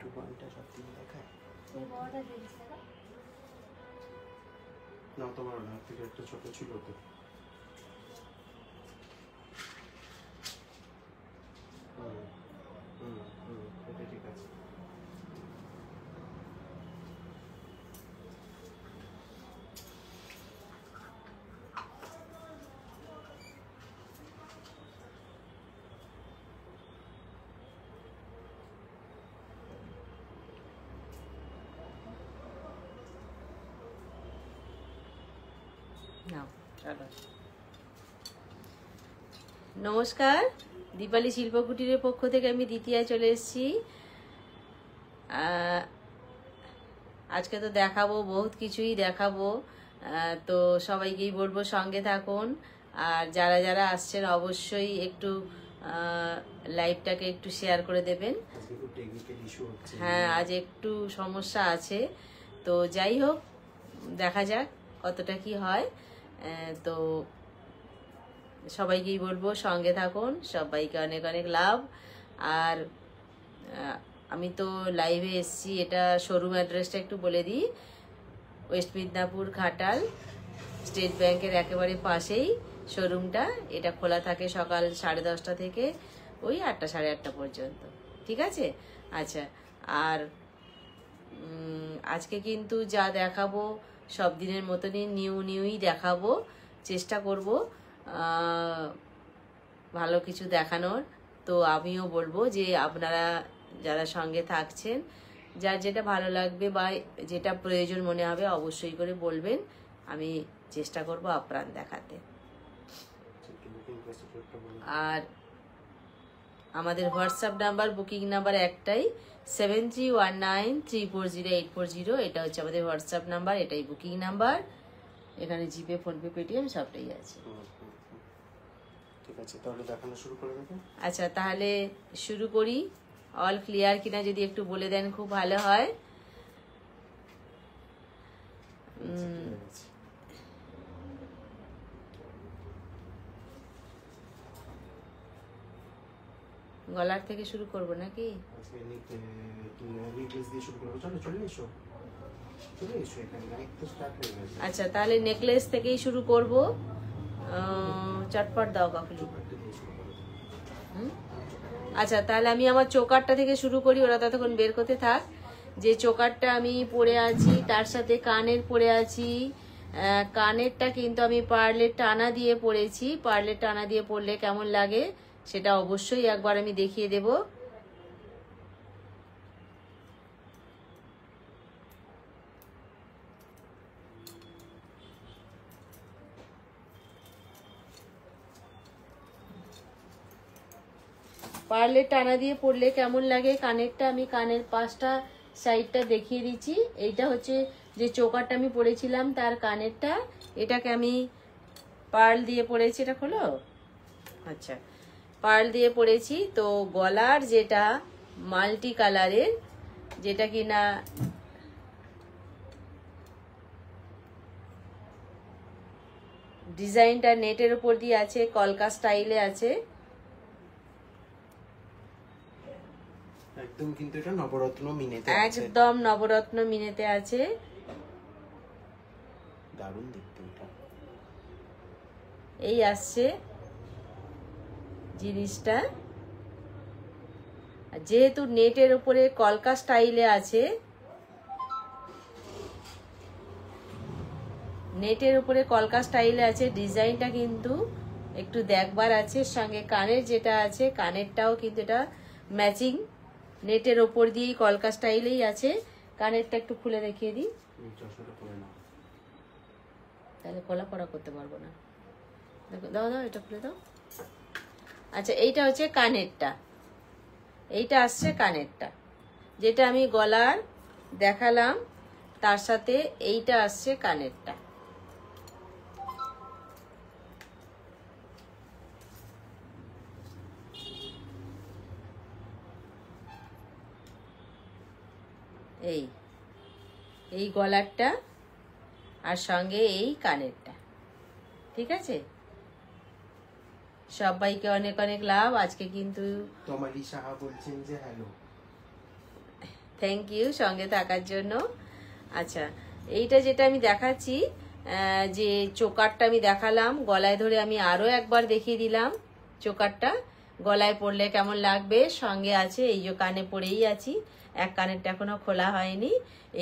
একটু পয়েন্টটা সব দিন দেখায় না, তো বড় না, থেকে একটা ছোট ছিল তো। এটা ঠিক আছে। নমস্কার, দীপালি শিল্পকুটিরের পক্ষ থেকে আমি দ্বিতীয়া চলে এসেছি। আজকে তো দেখাবো, বহুত কিছুই দেখাবো, তো সবাইকেই বলবো সঙ্গে থাকুন। আর যারা যারা আসছেন অবশ্যই একটু লাইভটাকে একটু শেয়ার করে দেবেন। হ্যাঁ, আজ একটু সমস্যা আছে, তো যাই হোক দেখা যাক কতটা কি হয়। তো সবাইকেই বলবো সঙ্গে থাকুন, সবাইকে অনেক অনেক লাভ। আর আমি তো লাইভে এসছি, এটা শোরুম অ্যাড্রেসটা একটু বলে দিই। ওয়েস্ট মিদনাপুর ঘাটাল স্টেট ব্যাংকের একেবারে পাশেই শোরুমটা। এটা খোলা থাকে সকাল 10:30 থেকে ওই 8টা 8:30 পর্যন্ত, ঠিক আছে? আচ্ছা, আর আজকে কিন্তু যা দেখাবো সব দিনের মতনই নিউই দেখাবো, চেষ্টা করব ভালো কিছু দেখানোর। তো আমিও বলবো যে আপনারা যারা সঙ্গে থাকছেন, যার যেটা ভালো লাগবে বা যেটা প্রয়োজন মনে হবে অবশ্যই করে বলবেন, আমি চেষ্টা করব আপ্রাণ দেখাতে। আর আমাদের হোয়াটসঅ্যাপ নাম্বার, বুকিং নাম্বার একটাই, 7319340840। এটা হচ্ছে আমাদের হোয়াটসঅ্যাপ নাম্বার, এটাই বুকিং নাম্বার। এখানে জিপে, ফোনপে, পেটিএম সবটাই আছে। ঠিক আছে, তাহলে দেখানো শুরু করে দেব। আচ্ছা, তাহলে শুরু করি। অল ক্লিয়ার কিনা যদি একটু বলে দেন খুব ভালো হয়। গলার থেকে শুরু করব নাকি? আচ্ছা, তাহলে নেকলেস থেকেই শুরু করব। চটপট দাও কাকুলি। আচ্ছা, তাহলে আমি আমার চোকারটা থেকে শুরু করি, ওরা ততক্ষণ বের করতে থাক। যে চোকারটা আমি পরে আছি তার সাথে কানের পরে আছি। কানেরটা কিন্তু আমি পার্লের টানা দিয়ে পরেছি। পার্লের টানা দিয়ে পরলে কেমন লাগে সেটা অবশ্যই একবার আমি দেখিয়ে দেব। পার্লের টানা দিয়ে পরলে কেমন লাগে কানেরটা, আমি কানের পাশটা সাইডটা দেখিয়ে দিচ্ছি। এইটা হচ্ছে যে চোকারটা আমি পরেছিলাম তার কানেরটা, এটাকে আমি পার্ল দিয়ে পরেছি। এটা খোলো। আচ্ছা, পার্ল দিয়ে পরেছি। তো গলার যেটা মাল্টি কালারের, যেটা কিনা ডিজাইনটা নেটের উপর দিয়ে আছে, কলকা স্টাইলে আছে একদম, কিন্তু এটা নবরত্ন মিনেতে আছে, একদম নবরত্ন মিনেতে আছে। দারুণ দেখতে এটা। এই আসছে জিনিসটা, যেহেতু নেটের উপরে কলকা স্টাইলে আছে, নেটের উপরে কলকা স্টাইলে আছে, ডিজাইনটা কিন্তু একটু দেখবার আছে। সঙ্গে কানের যেটা আছে, কানেরটাও কিন্তু এটা ম্যাচিং, নেটের ওপর দিয়েই কলকা স্টাইলেই আছে। কানেরটা একটু খুলে দেখিয়ে দিই, তাহলে কলা পড়া করতে পারবো না। দেখো, দাও দাও, এটা খুলে দাও। আচ্ছা, এইটা হচ্ছে কানেরটা, এইটা আসছে কানেরটা, যেটা আমি গলার দেখালাম তার সাথে এইটা আসছে কানেরটা। এই গলারটা আর সঙ্গে এই কানেরটা, ঠিক আছে? সবাইকে অনেক অনেক লাভ। আজকে কিন্তু তোমালি সাহা বলছেন যে হ্যালো। থ্যাংক ইউ সঙ্গে থাকার জন্য। আচ্ছা, এইটা যেটা আমি দেখাচ্ছি, যে চোকারটা আমি দেখালাম, গলায় ধরে আমি আরো একবার দেখিয়ে দিলাম চোকারটা গলায় পরলে কেমন লাগবে। সঙ্গে আছে এই যে কানে পরেই আছি, এক কানেরটা এখনো খোলা হয়নি।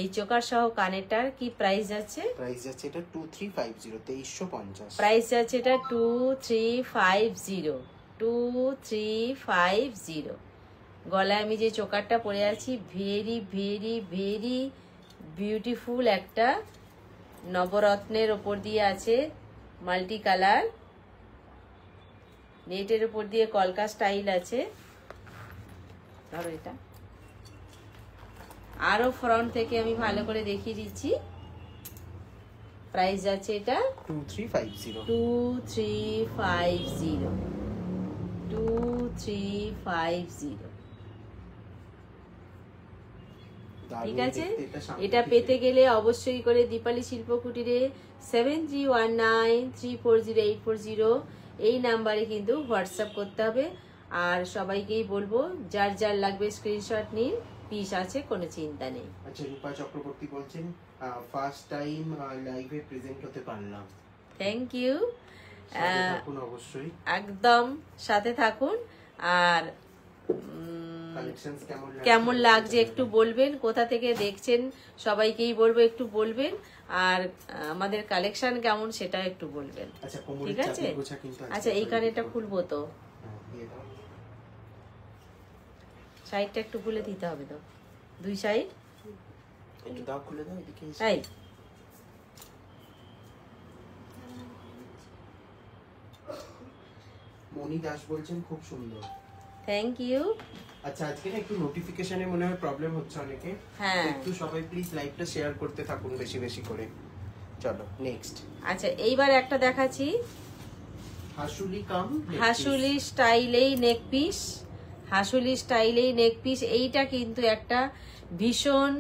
এই চোকার সহ কানেরটার কি প্রাইস যাচ্ছে? প্রাইস যাচ্ছে এটা 2350, 2350। প্রাইস যাচ্ছে এটা 2350, 2350। গলায় আমি যে চোকারটা পরে আছি, ভেরি ভেরি ভেরি বিউটিফুল একটা নবরত্নের ওপর দিয়ে আছে, মাল্টি কালার নেটের উপর দিয়ে কলকা স্টাইল আছে। ধরো এটা আরো ফ্রন্ট থেকে আমি ভালো করে দেখিয়ে দিচ্ছি। প্রাইস যাচ্ছে এটা 2350। 2350, 2350। ঠিক আছে, এটা পেতে গেলে অবশ্যই করে দীপালি শিল্প কুটিরে 7319340840 এই নাম্বারে কিন্তু হোয়াটসঅ্যাপ করতে হবে। আর সবাইকেই বলবো যার যার লাগবে স্ক্রিনশট নিন, পিস আছে, কোনো চিন্তা নেই। আচ্ছা, রূপা চক্রবর্তী বলছেন ফার্স্ট টাইম লাইভে প্রেজেন্ট হতে পারলাম। থ্যাংক ইউ, থাকুন অবশ্যই, একদম সাথে থাকুন। আর কালেকশনস কেমন লাগছে একটু বলবেন, কোথা থেকে দেখছেন সবাইকেই বলবো একটু বলবেন। আর আমাদের কালেকশন কেমন সেটা একটু বলবেন, ঠিক আছে? আচ্ছা, এইখানে এটা খুলবো তো, সাইডটা একটু খুলে দিতে হবে তো, দুই সাইড একটু দাও, খুলে দাও এদিকে। তাই মনি দাস বলছেন খুব সুন্দর। Thank you. আচ্ছা, আজকে না একটু নোটিফিকেশনে মনে হয় প্রবলেম হচ্ছে অনেকে, হ্যাঁ একটু সবাই প্লিজ লাইভটা শেয়ার করতে থাকুন বেশি বেশি করে। চলো নেক্সট। আচ্ছা, এইবার একটা দেখাচ্ছি, হাসুলি কাম হাসুলি স্টাইলেই নেক পিস, হাসুলি স্টাইলেই নেক পিস। এইটা কিন্তু একটা ভীষণ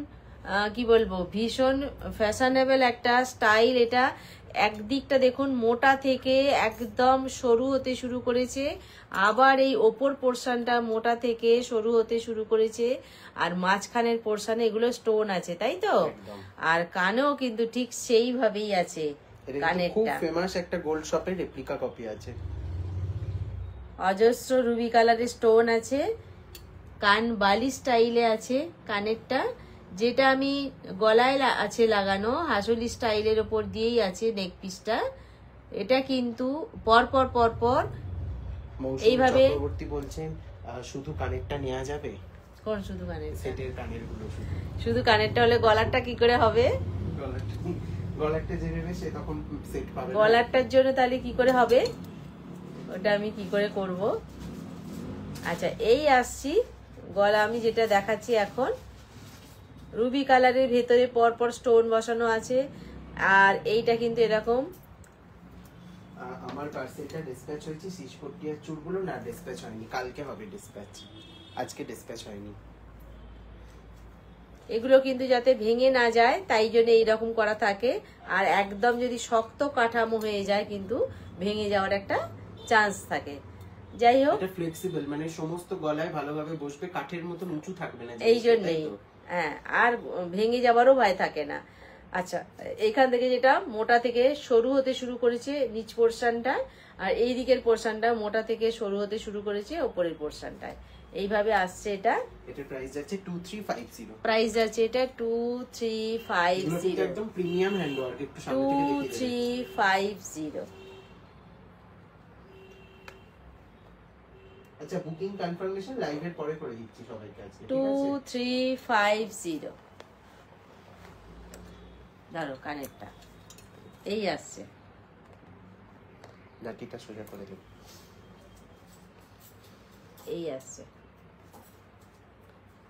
কি বলবো, ভীষণ ফ্যাশনেবল একটা স্টাইল। এটা একদিকটা দেখুন মোটা থেকে একদম সরু হতে শুরু করেছে, আবার এই ওপর পোর্শনটা মোটা থেকে সরু হতে শুরু করেছে, আর মাঝখানের পোর্শনে এগুলো স্টোন আছে, তাই তো? আর কানেও কিন্তু ঠিক সেইভাবেই আছে। কানেরটা খুব ফেমাস একটা গোল্ড শপের রেপ্লিকা কপি আছে, অজস্র রুবি কালারের স্টোন আছে, কান বালি স্টাইলে আছে কানেরটা, যেটা আমি গলায় আছে লাগানো, হাসুলি স্টাইলের ওপর দিয়েই আছে নেক পিসটা। এটা কিন্তু পরপর পরপর এইভাবে বলছেন শুধু কানেরটা নেওয়া যাবে। কোন শুধু কানের? সেটের কানের গুলো শুধু কানেরটা হলে গলারটা কি করে হবে? গলারটা যে নেবে সে তখন সেট পাবে। গলারটার জন্য তাহলে কি করে হবে, ওটা আমি কি করে করব? আচ্ছা, এই আসছি গলা আমি যেটা দেখাচ্ছি এখন, রুবি কালারের ভেতরে পরপর স্টোন বসানো আছে। আর এইটা কিন্তু এরকম, আমার পার্সেলটা ডিসপ্যাচ হয়েছে, সিসকোটিয়ার চুলগুলো না ডিসপ্যাচ হয়নি, কালকে হবে ডিসপ্যাচ, আজকে ডিসপ্যাচ হয়নি। এগুলো কিন্তু যাতে ভেঙে না যায় তাই জন্য এইরকম করা থাকে। আর একদম যদি শক্ত কাঠামো হয়ে যায় কিন্তু ভেঙে যাওয়ার একটা চান্স থাকে। যাই হোক, এটা ফ্লেক্সিবল, মানে সমস্ত গলায় ভালোভাবে বসবে, কাঠের মতন উঁচু থাকবে না, এই জন্যই। হ্যাঁ, আর ভেঙে যাবারও ভয় থাকে না। আচ্ছা, এইখান থেকে যেটা মোটা থেকে সরু হতে শুরু করেছে নিচ পোর্শনটা, আর এই দিকের পোর্শনটা মোটা থেকে সরু হতে শুরু করেছে ওপরের পোর্শনটায়, এইভাবে আসছে। এটা এটার প্রাইস যাচ্ছে 2350। প্রাইস যাচ্ছে এটা 2350, একদম প্রিমিয়াম হ্যান্ডওয়ার্ক, একটু সামনে থেকে দেখিয়ে 2350। আচ্ছা, বুকিং কনফার্মেশন লাইভের পরে করে দিচ্ছি সবাইকে আজকে, ঠিক আছে? 2350। ধরো কানেরটা এই আসছে, লাঠিটা সোজা করে দেব, এই আসছে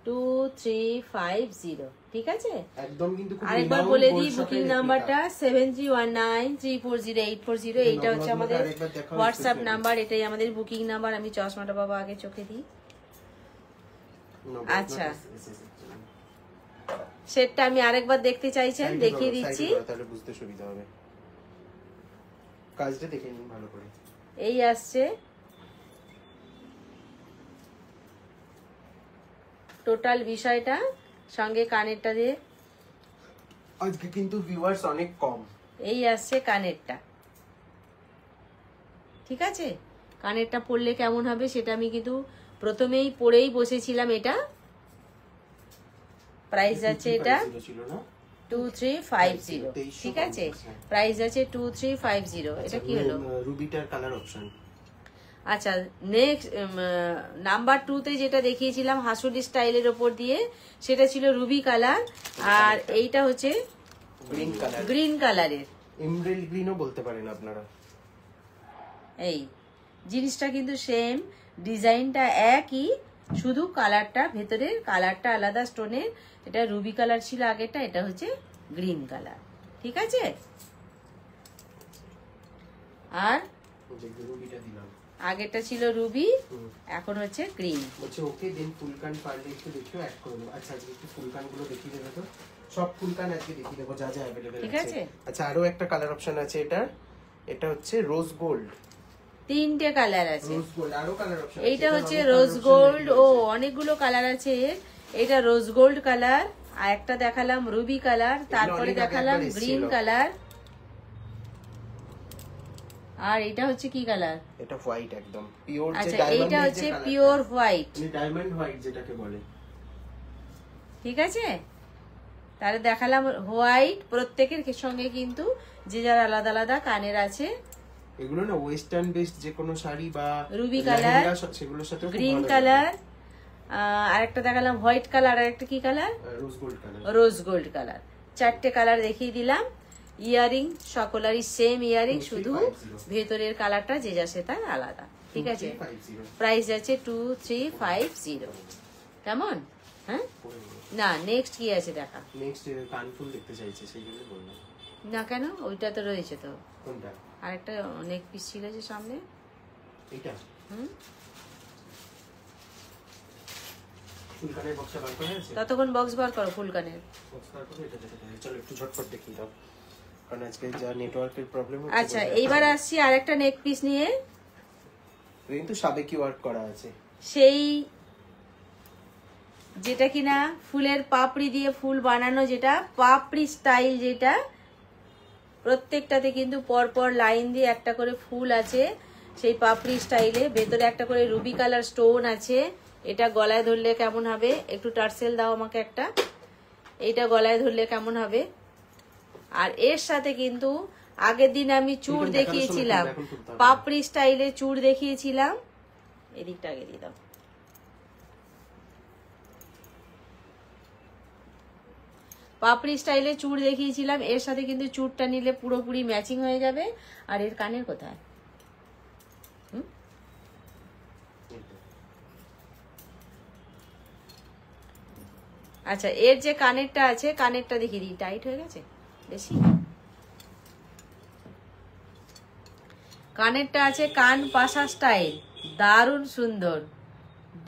2350, ঠিক আছে? একদম কিন্তু খুব আরেকবার বলে দিই, বুকিং নাম্বারটা 7319340840। এইটা হচ্ছে আমাদের হোয়াটসঅ্যাপ নাম্বার, এটাই আমাদের বুকিং নাম্বার। আমি চশমাটা বাবা আগে চোখে দিই। আচ্ছা, সেটটা আমি আরেকবার দেখতে চাইছেন, দেখিয়ে দিচ্ছি, তাহলে বুঝতে সুবিধা হবে। কাজটা দেখে নিন ভালো করে। এই আসছে টোটাল বিষয়টা, সঙ্গে কানেরটা দিয়ে। আজকে কিন্তু ভিউয়ার্স অনেক কম। এই আসছে কানেরটা, ঠিক আছে? কানেরটা পরলে কেমন হবে সেটা আমি কিন্তু প্রথমেই পরেই বসেছিলাম। এটা প্রাইস আছে এটা 2350, ঠিক আছে? প্রাইস আছে 2350। এটা কি হলো? রুবিটার কালার অপশন। আচ্ছা, নেক্সট নাম্বার 2 তে যেটা দেখিয়েছিলাম হাসুলি স্টাইলের ওপর দিয়ে, সেটা ছিল রুবি কালার। আর এইটা হচ্ছে গ্রিন কালার, গ্রিন কালারের, এমরাল্ড গ্রিনও বলতে পারেন আপনারা। এই জিনিসটা কিন্তু সেম, ডিজাইনটা একই, শুধু কালারটা, ভেতরের কালারটা আলাদা স্টোনের। এটা রুবি কালার ছিল আগেরটা, এটা হচ্ছে গ্রিন কালার, ঠিক আছে? আর রুবিটা দিলাম, আগেরটা ছিল রুবি, এখন হচ্ছে গ্রিন। বলছে ওকে দেন ফুলকান পারলে একটু দেখিও অ্যাড করে দেবো। আচ্ছা আজকে একটু ফুলকান গুলো দেখিয়ে দেবে তো, সব ফুলকান আজকে দেখিয়ে দেবো যা যা অ্যাভেলেবেল আছে, ঠিক আছে? আচ্ছা আরো একটা কালার অপশন আছে এটা, এটা হচ্ছে রোজ গোল্ড। 3টে কালার আছে। রোজ গোল্ড আরো কালার অপশন, এইটা হচ্ছে রোজ গোল্ড। ও অনেকগুলো কালার আছে। এটা রোজ গোল্ড কালার, আর একটা দেখালাম রুবি কালার, তারপরে দেখালাম গ্রিন কালার, আর এটা হচ্ছে কি কালার? এটা হোয়াইট, একদম পিওর। আচ্ছা, এইটা হচ্ছে পিওর হোয়াইট, ডায়মন্ড হোয়াইট যেটাকে বলে, ঠিক আছে? তাহলে দেখালাম হোয়াইট। প্রত্যেকের সঙ্গে কিন্তু যে যার আলাদা আলাদা কানের আছে। এগুলো না ওয়েস্টার্ন বেসড যে কোনো শাড়ি বা রুবি কালার, সেগুলোর সাথে গ্রিন কালার, আর একটা দেখালাম হোয়াইট কালার, আর একটা কি colour? Rose gold colour. Rose gold colour. 4টে কালার দেখিয়ে দিলাম। ইয়ারিং সকলেরই সেম ইয়ারিং, শুধু ভেতরের কালারটা যে যা সেটা আলাদা, ঠিক আছে? প্রাইস আছে 2350। কেমন? হ্যাঁ, না নেক্সট কি আছে দেখা? নেক্সট কানফুল দেখতে চাইছে, সেই জন্য বললাম। না কেন, ওইটা তো রয়েছে তো। কোনটা? আরেকটা নেক পিস ছিল যে সামনে, এইটা। ফুলকানের বক্সটা বার করে আছে, ততক্ষণ বক্স বার করো ফুলকানের। বক্স বার করে এটা যেটা দেখাই, চলো একটু ঝটপট দেখিয়ে দাও, কারণ আজকে যা নেটওয়ার্কের প্রবলেম হচ্ছে। আচ্ছা, এইবার আসছি আরেকটা নেক পিস নিয়ে। কিন্তু সাবেকি ওয়ার্ক করা আছে, সেই যেটা কিনা ফুলের পাপড়ি দিয়ে ফুল বানানো, যেটা পাপড়ি স্টাইল, যেটা প্রত্যেকটাতে কিন্তু পরপর লাইন দিয়ে একটা করে ফুল আছে, সেই পাপড়ি স্টাইলে। ভেতরে একটা করে রুবি কালার স্টোন আছে। এটা গলায় ধরলে কেমন হবে? একটু টার্সেল দাও আমাকে একটা। এইটা গলায় ধরলে কেমন হবে? আর এর সাথে কিন্তু আগের দিন আমি চূড় দেখিয়েছিলাম, পাপড়ি স্টাইলে চূড় দেখিয়েছিলাম। এদিকটা আগে দিয়ে দাও। পাপড়ি স্টাইলে চূড় দেখিয়েছিলাম, এর সাথে কিন্তু চূড়টা নিলে পুরোপুরি ম্যাচিং হয়ে যাবে। আর এর কানের কোথায়? আচ্ছা, এর যে কানেরটা আছে, কানেরটা দেখিয়ে দিই। টাইট হয়ে গেছে বেশি। কানেরটা আছে কান পাশা স্টাইল, দারুণ সুন্দর,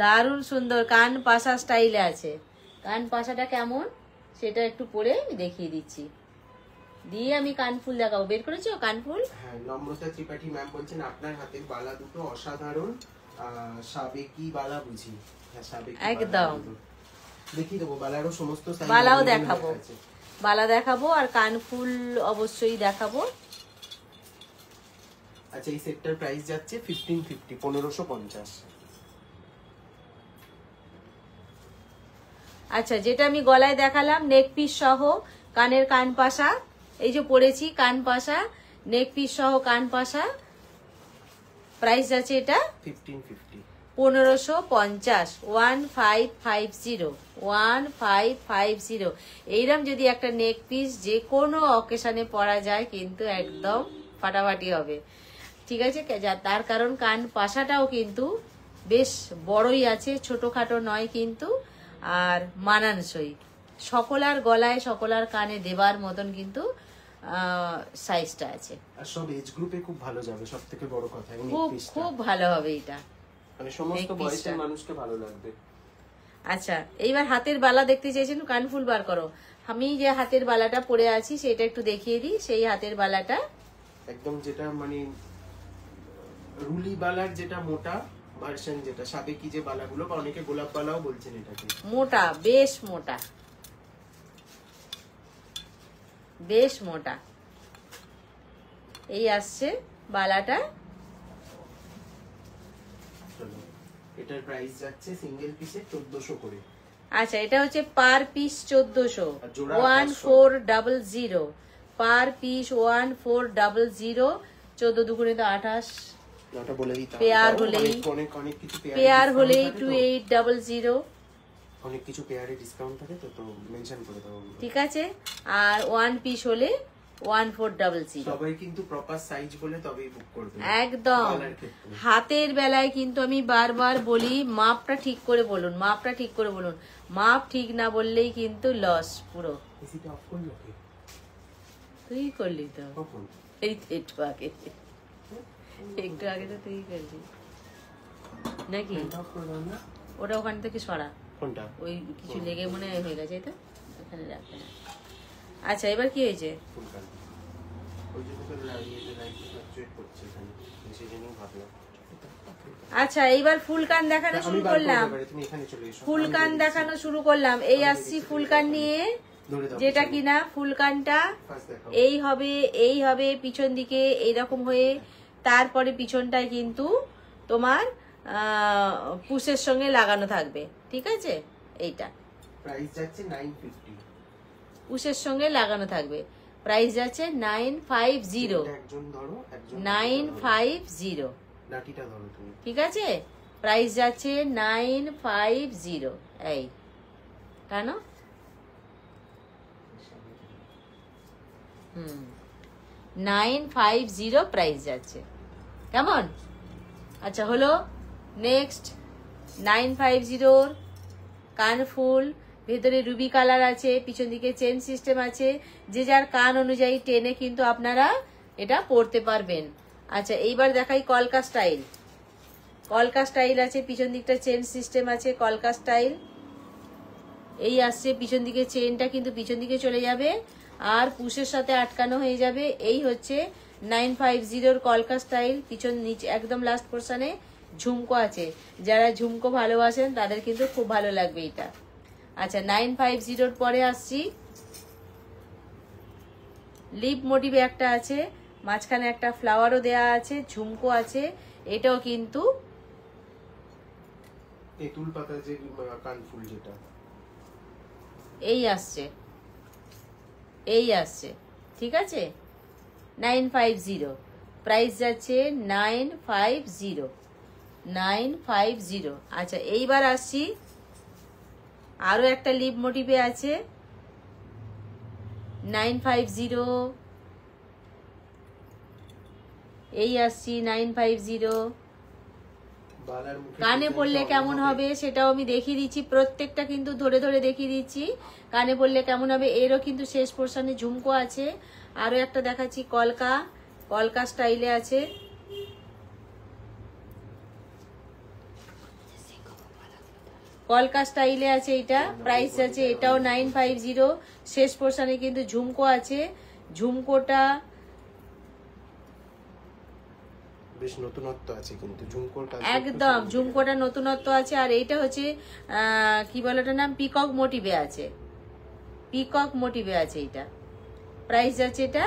দারুণ সুন্দর কান পাশা স্টাইলে আছে। কান পাশাটা কেমন সেটা একটু পরে আমি দেখিয়ে দিচ্ছি, দিয়ে আমি কানফুল দেখাবো। বের করেছো কানফুল? হ্যাঁ, নম্রতা ত্রিপাঠী ম্যাম বলছেন আপনার হাতের বালা দুটো অসাধারণ, সাবেকি বালা বুঝি। হ্যাঁ, সাবেকি একদম দেখিয়ে দেবো, বালারও সমস্ত সাইজ, বালাও দেখাবো, বালা দেখাবো, আর কানফুল অবশ্যই দেখাবো। আচ্ছা, এই সেটটার প্রাইস যাচ্ছে 1550, 1550। আচ্ছা, যেটা আমি গলায় দেখালাম নেক পিস সহ কানের কান পাশা, এই যে পরেছি কান পাশা, নেক পিস সহ কান পাশা, প্রাইস আছে এটা 1550, 1550, 1550, 1550। এইরকম যদি একটা নেক পিস যে কোনো অকেশনে পরা যায় কিন্তু একদম ফাটাফাটি হবে, ঠিক আছে? তার কারণ কান পাশাটাও কিন্তু বেশ বড়ই আছে, ছোটখাটো নয় কিন্তু, আর মানানসই, সকলার গলায় সকলার কানে দেবার মতন কিন্তু সাইজটা আছে। আর সব এজ গ্রুপে খুব ভালো যাবে, সবথেকে বড় কথা। খুব খুব ভালো হবে এটা, মানে সমস্ত বয়সের মানুষকে ভালো লাগবে। আচ্ছা, এইবার হাতের বালা দেখতে চাইছেন, কানফুল বার করো। আমি যে হাতের বালাটা পরে আছি সেটা একটু দেখিয়ে দিই। সেই হাতের বালাটা একদম যেটা মানে রুলি বালার যেটা মোটা ভার্সন, যেটা সাবেকি যে বালাগুলো, বা অনেকে গোলাপ বালাও বলছেন এটাকে, মোটা, বেশ মোটা, বেশ মোটা। এই আসছে বালাটা। চলো, এটার প্রাইস যাচ্ছে সিঙ্গেল পিসে 1400 করে। আচ্ছা, এটা হচ্ছে পার পিস 1400, আর জোড়া 1400 পার পিস 1400। 14 দুগুণে তো 28, ওটা বলে দিতে পেয়ার হবে। হলেই অনেক অনেক কিছু পেয়ার হলেই থাকে তো। 2800। অনেক কিছু পেয়ারে ডিসকাউন্ট থাকে তো মেনশন করে দাও। ঠিক আছে, আর 1 পিস হলে 1400। সবাই কিন্তু প্রপার সাইজ বলে তবেই বুক করবে। একদম। বালার ক্ষেত্রে। হাতের বেলায় কিন্তু আমি বারবার বলি মাপটা ঠিক করে বলুন, মাপটা ঠিক করে বলুন। মাপ ঠিক না বললেই কিন্তু লস পুরো। এসিটা অফ করলো কি? তুই করলি তো, কখন? এই তো একটু আগে, একটু আগে তো তুই করলি নাকি? ফ্যানটা অফ করে দাও না। ওটা ওখান থেকে সরা, কোনটা? ওই কিছু লেগে মনে হয় হয়ে গেছে, এই তো এখানে রাখবে না। আচ্ছা, এবার কি হয়েছে? ফুলকান। ওই জন্য তো লাইটে ফ্লাকচুয়েট করছে এখানে। সেই জন্যই ভাবলাম। আচ্ছা, এইবার ফুল কান দেখানো শুরু করলাম। তুমি এখানে চলে এসো। ফুল কান দেখানো শুরু করলাম। এই আসছি ফুল কান নিয়ে, ধরে দাও। যেটা কিনা ফুল কানটা ফার্স্ট দেখাও। এই হবে পিছন দিকে এইরকম হয়ে, তারপরে পিছনটায় কিন্তু তোমার পুশের সঙ্গে লাগানো থাকবে। ঠিক আছে, এইটা প্রাইস যাচ্ছে 950। পুশের সঙ্গে লাগানো থাকবে। প্রাইস যাচ্ছে 950। একজন ধরো, একজন 950। লাঠিটা ধরো তুমি। ঠিক আছে, প্রাইস যাচ্ছে 950। এই কেন? 950 প্রাইস যাচ্ছে। কেমন? আচ্ছা, হলো। নেক্সট 950 কানফুল, ভেতরে রুবি কালার আছে, পিছন দিকে চেন সিস্টেম আছে। যে যার কান অনুযায়ী টেনে কিন্তু আপনারা এটা পরতে পারবেন। আচ্ছা, এইবার দেখাই কলকা স্টাইল। কলকা স্টাইল আছে, পিছন দিকটা চেন সিস্টেম আছে, কলকা স্টাইল। এই আসছে পিছন দিকে, চেনটা কিন্তু পিছন দিকে চলে যাবে আর পুশের সাথে আটকানো হয়ে যাবে। এই হচ্ছে 950 কলকা স্টাইল। পিছন নিচে একদম লাস্ট পোর্শনে ঝুমকো আছে। যারা ঝুমকো ভালোবাসেন তাদের কিন্তু খুব ভালো লাগবে এটা। আচ্ছা, 950 পরে আসছি লিপ মোটিভে একটা আছে, মাঝখানে একটা ফ্লাওয়ারও দেয়া আছে, ঝুমকো আছে। এটাও কিন্তু তেঁতুল পাতা যে কানফুল যেটা এই আসছে, এই আসছে। ঠিক আছে, 950 প্রাইস যাচ্ছে 950। 950। আচ্ছা, এইবার আসছি আরো একটা লিপ মোটিভে আছে 950। এই আসছি 950। বালার মুখে কানে পড়লে কেমন হবে সেটাও আমি দেখিয়ে দিচ্ছি। প্রত্যেকটা কিন্তু ধরে ধরে দেখিয়ে দিচ্ছি কানে পড়লে কেমন হবে। এরও কিন্তু শেষ পোর্শনে ঝুমকো আছে। আরো একটা দেখাচ্ছি কলকা, কলকা স্টাইলে আছে। কলকা স্টাইলে আছে এটা। প্রাইস আছে এটাও 950। শেষ পোর্শনে কিন্তু ঝুমকো আছে। ঝুমকোটা বেশ নতুনত্ব আছে কিন্তু ঝুমকোটা একদম, ঝুমকোটা নতুনত্ব আছে। আর এইটা হচ্ছে কি বলে ওটার নাম, পিকক মোটিভে আছে। পিকক মোটিভে আছে এটা। প্রাইস যাচ্ছে এটা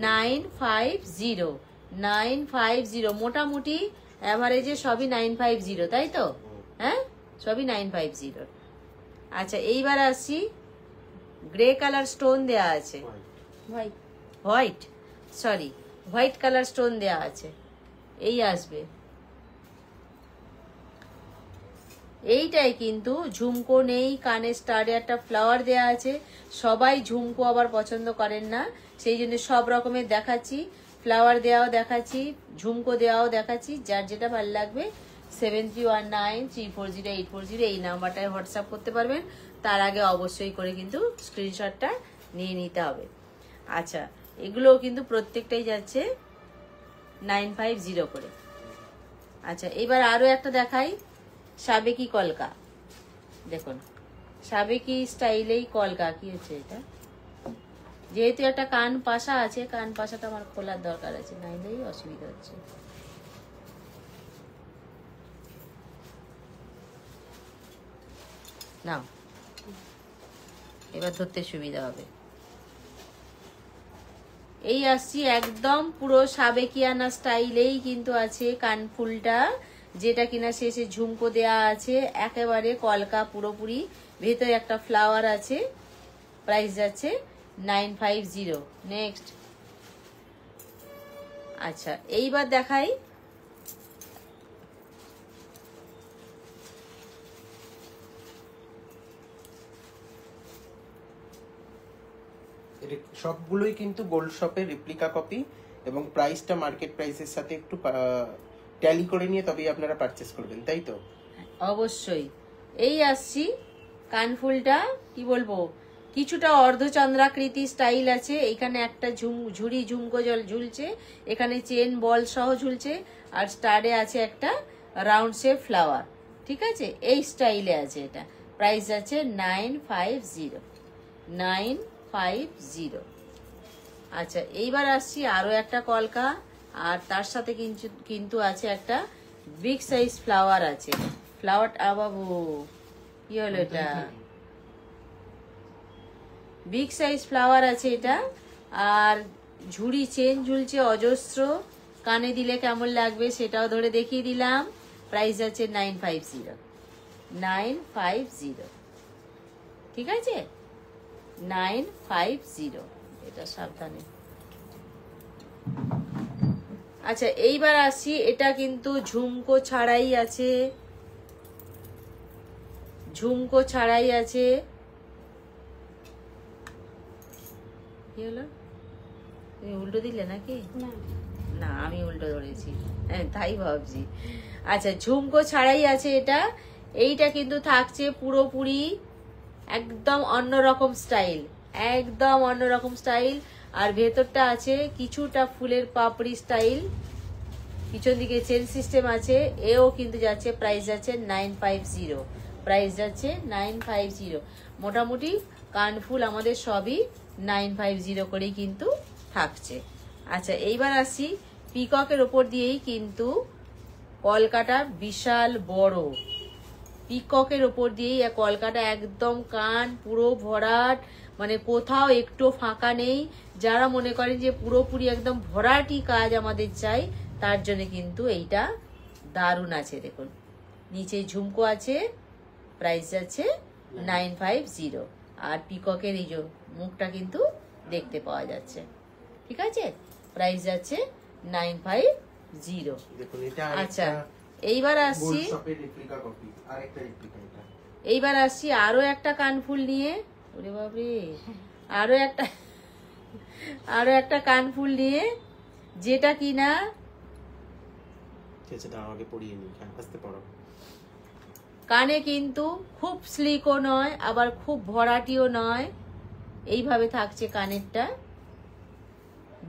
950। 950 মোটামুটি অ্যাভারেজে সবই 950, তাই তো? হ্যাঁ, সবই 950। আচ্ছা, এইবার আসছি গ্রে কালার স্টোন দেয়া আছে, white sorry white colour stone দেয়া আছে। এই আসবে, এইটাই কিন্তু ঝুমকো নেই, কানে স্টারে একটা ফ্লাওয়ার দেয়া আছে। সবাই ঝুমকো আবার পছন্দ করেন না, সেই জন্য সব রকমের দেখাচ্ছি। ফ্লাওয়ার দেওয়াও দেখাচ্ছি, ঝুমকো দেওয়াও দেখাচ্ছি। যার যেটা ভালো লাগবে 7319340840 এই নাম্বারটায় হোয়াটসঅ্যাপ করতে পারবেন। তার আগে অবশ্যই করে কিন্তু স্ক্রিনশটটা নিয়ে নিতে হবে। আচ্ছা, এগুলো কিন্তু প্রত্যেকটাই যাচ্ছে 950 করে। আচ্ছা, এবার আরো একটা দেখাই, সাবেকি কলকা। দেখুন, সাবেকি স্টাইলেই কলকা। কি হচ্ছে এটা? যেহেতু একটা কান পাশা আছে, কান পাশাটা আমার খোলার দরকার আছে, নাইলেই অসুবিধা হচ্ছে। নাও, এবার ধরতে সুবিধা হবে। এই আসছি একদম পুরো সাবেকিয়ানা স্টাইলেই কিন্তু আছে কানফুলটা, যেটা কিনা শেষে ঝুমকো দেয়া আছে, একেবারে কলকা পুরোপুরি, ভেতরে একটা ফ্লাওয়ার আছে। প্রাইস যাচ্ছে 950। নেক্সট। আচ্ছা এইবার দেখাই সবগুলোই কিন্তু গোল্ড শপের রেপ্লিকা কপি, এবং প্রাইসটা মার্কেট প্রাইসের সাথে একটু ট্যালি করে নিয়ে তবেই আপনারা পারচেস করবেন, তাই তো? অবশ্যই। এই আসছি কানফুলটা, কি বলবো, কিছুটা অর্ধচন্দ্রাকৃতি স্টাইল আছে, এখানে একটা ঝুড়ি ঝুমকো জল ঝুলছে, এখানে চেন বল সহ ঝুলছে, আর স্টারে আছে একটা রাউন্ড শেপ ফ্লাওয়ার। ঠিক আছে, এই স্টাইলে আছে এটা। প্রাইস আছে 950। 950। আচ্ছা এইবার আসছি আরো একটা কলকা, আর তার সাথে কিন্তু আছে একটা বিগ সাইজ ফ্লাওয়ার আছে। ফ্লাওয়ার বাবু কি হলো এটা? বিগ সাইজ ফ্লাওয়ার আছে এটা, আর ঝুড়ি চেন ঝুলছে অজস্র, কানে দিলে কেমন লাগবে সেটাও ধরে দেখিয়ে দিলাম। প্রাইস আছে 950। 950। ঠিক আছে, 950। এটা সাবধানে। আচ্ছা এইবার আসি, এটা কিন্তু ঝুমকো ছাড়াই আছে, ঝুমকো ছাড়াই আছে। কি হলো, তুমি উল্টো দিলে নাকি? না আমি উল্টো ধরেছি, হ্যাঁ তাই ভাবছি। আচ্ছা ঝুমকো ছাড়াই আছে এটা। এইটা কিন্তু থাকছে পুরোপুরি একদম অন্যরকম স্টাইল, একদম অন্যরকম স্টাইল, আর ভেতরটা আছে কিছুটা ফুলের পাপড়ি স্টাইল, পিছন দিকে চেন সিস্টেম আছে। এও কিন্তু যাচ্ছে, প্রাইস যাচ্ছে 950। প্রাইস যাচ্ছে 950। মোটামুটি কানফুল আমাদের সবই 950 করেই কিন্তু থাকছে। আচ্ছা এইবার আসি পিককের ওপর দিয়েই কিন্তু কলকাটা বিশাল বড়, পিককের ওপর দিয়েই কলকাটা একদম কান পুরো ভরাট, মানে কোথাও একটু ফাঁকা নেই। যারা মনে করেন যে পুরোপুরি একদম ভরাটি কাজ আমাদের চাই, তার জন্য কিন্তু এইটা দারুণ আছে। দেখুন নিচে ঝুমকো আছে, প্রাইস যাচ্ছে 950, আর পিককের এই যে মুখটা কিন্তু দেখতে পাওয়া যাচ্ছে। ঠিক আছে, প্রাইস যাচ্ছে 950। দেখুন এটা আচ্ছা এইবার আসছি, এইবার আসছি আরো একটা কানফুল নিয়ে। ওরে বাবরে, আরো একটা কানফুল নিয়ে, যেটা কিনা কানে কিন্তু খুব স্লিকও নয়, আবার খুব ভরাটিও নয়, এইভাবে থাকছে কানেরটা।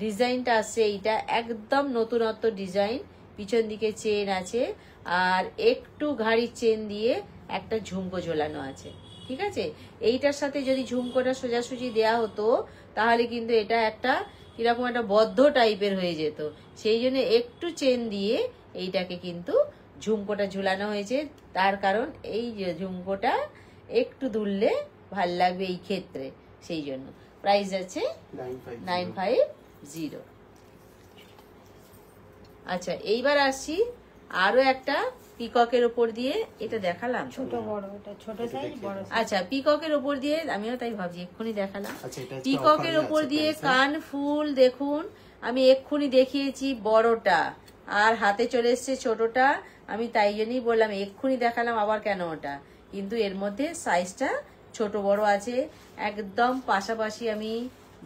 ডিজাইনটা আছে এইটা একদম নতুনত্ব ডিজাইন, পিছন দিকে চেন আছে, আর একটু ঘাড়ির চেন দিয়ে একটা ঝুমকো ঝোলানো আছে। ঠিক আছে, এইটার সাথে যদি ঝুমকোটা সোজাসুজি দেয়া হতো তাহলে কিন্তু এটা একটা কিরকম একটা বদ্ধ টাইপের হয়ে যেত, সেই জন্য একটু চেন দিয়ে এইটাকে কিন্তু ঝুমকোটা ঝুলানো হয়েছে। তার কারণ এই যে ঝুমকোটা একটু দুললে ভাল লাগবে এই ক্ষেত্রে, সেই জন্য। প্রাইস আছে 950। আচ্ছা এইবার আসছি আরো একটা পিককের ওপর দিয়ে, এটা দেখালাম ছোট বড়, এটা ছোট সাইজ বড়। আচ্ছা পিককের ওপর দিয়ে, আমিও তাই ভাবছি এক্ষুনি দেখালাম। পিককের ওপর দিয়ে কান ফুল দেখুন, আমি এক্ষুনি দেখিয়েছি বড়টা, আর হাতে চলে এসছে ছোটটা। আমি তাই জন্যই বললাম এক্ষুনি দেখালাম, আবার কেন ওটা, কিন্তু এর মধ্যে সাইজটা ছোট বড় আছে, একদম পাশাপাশি আমি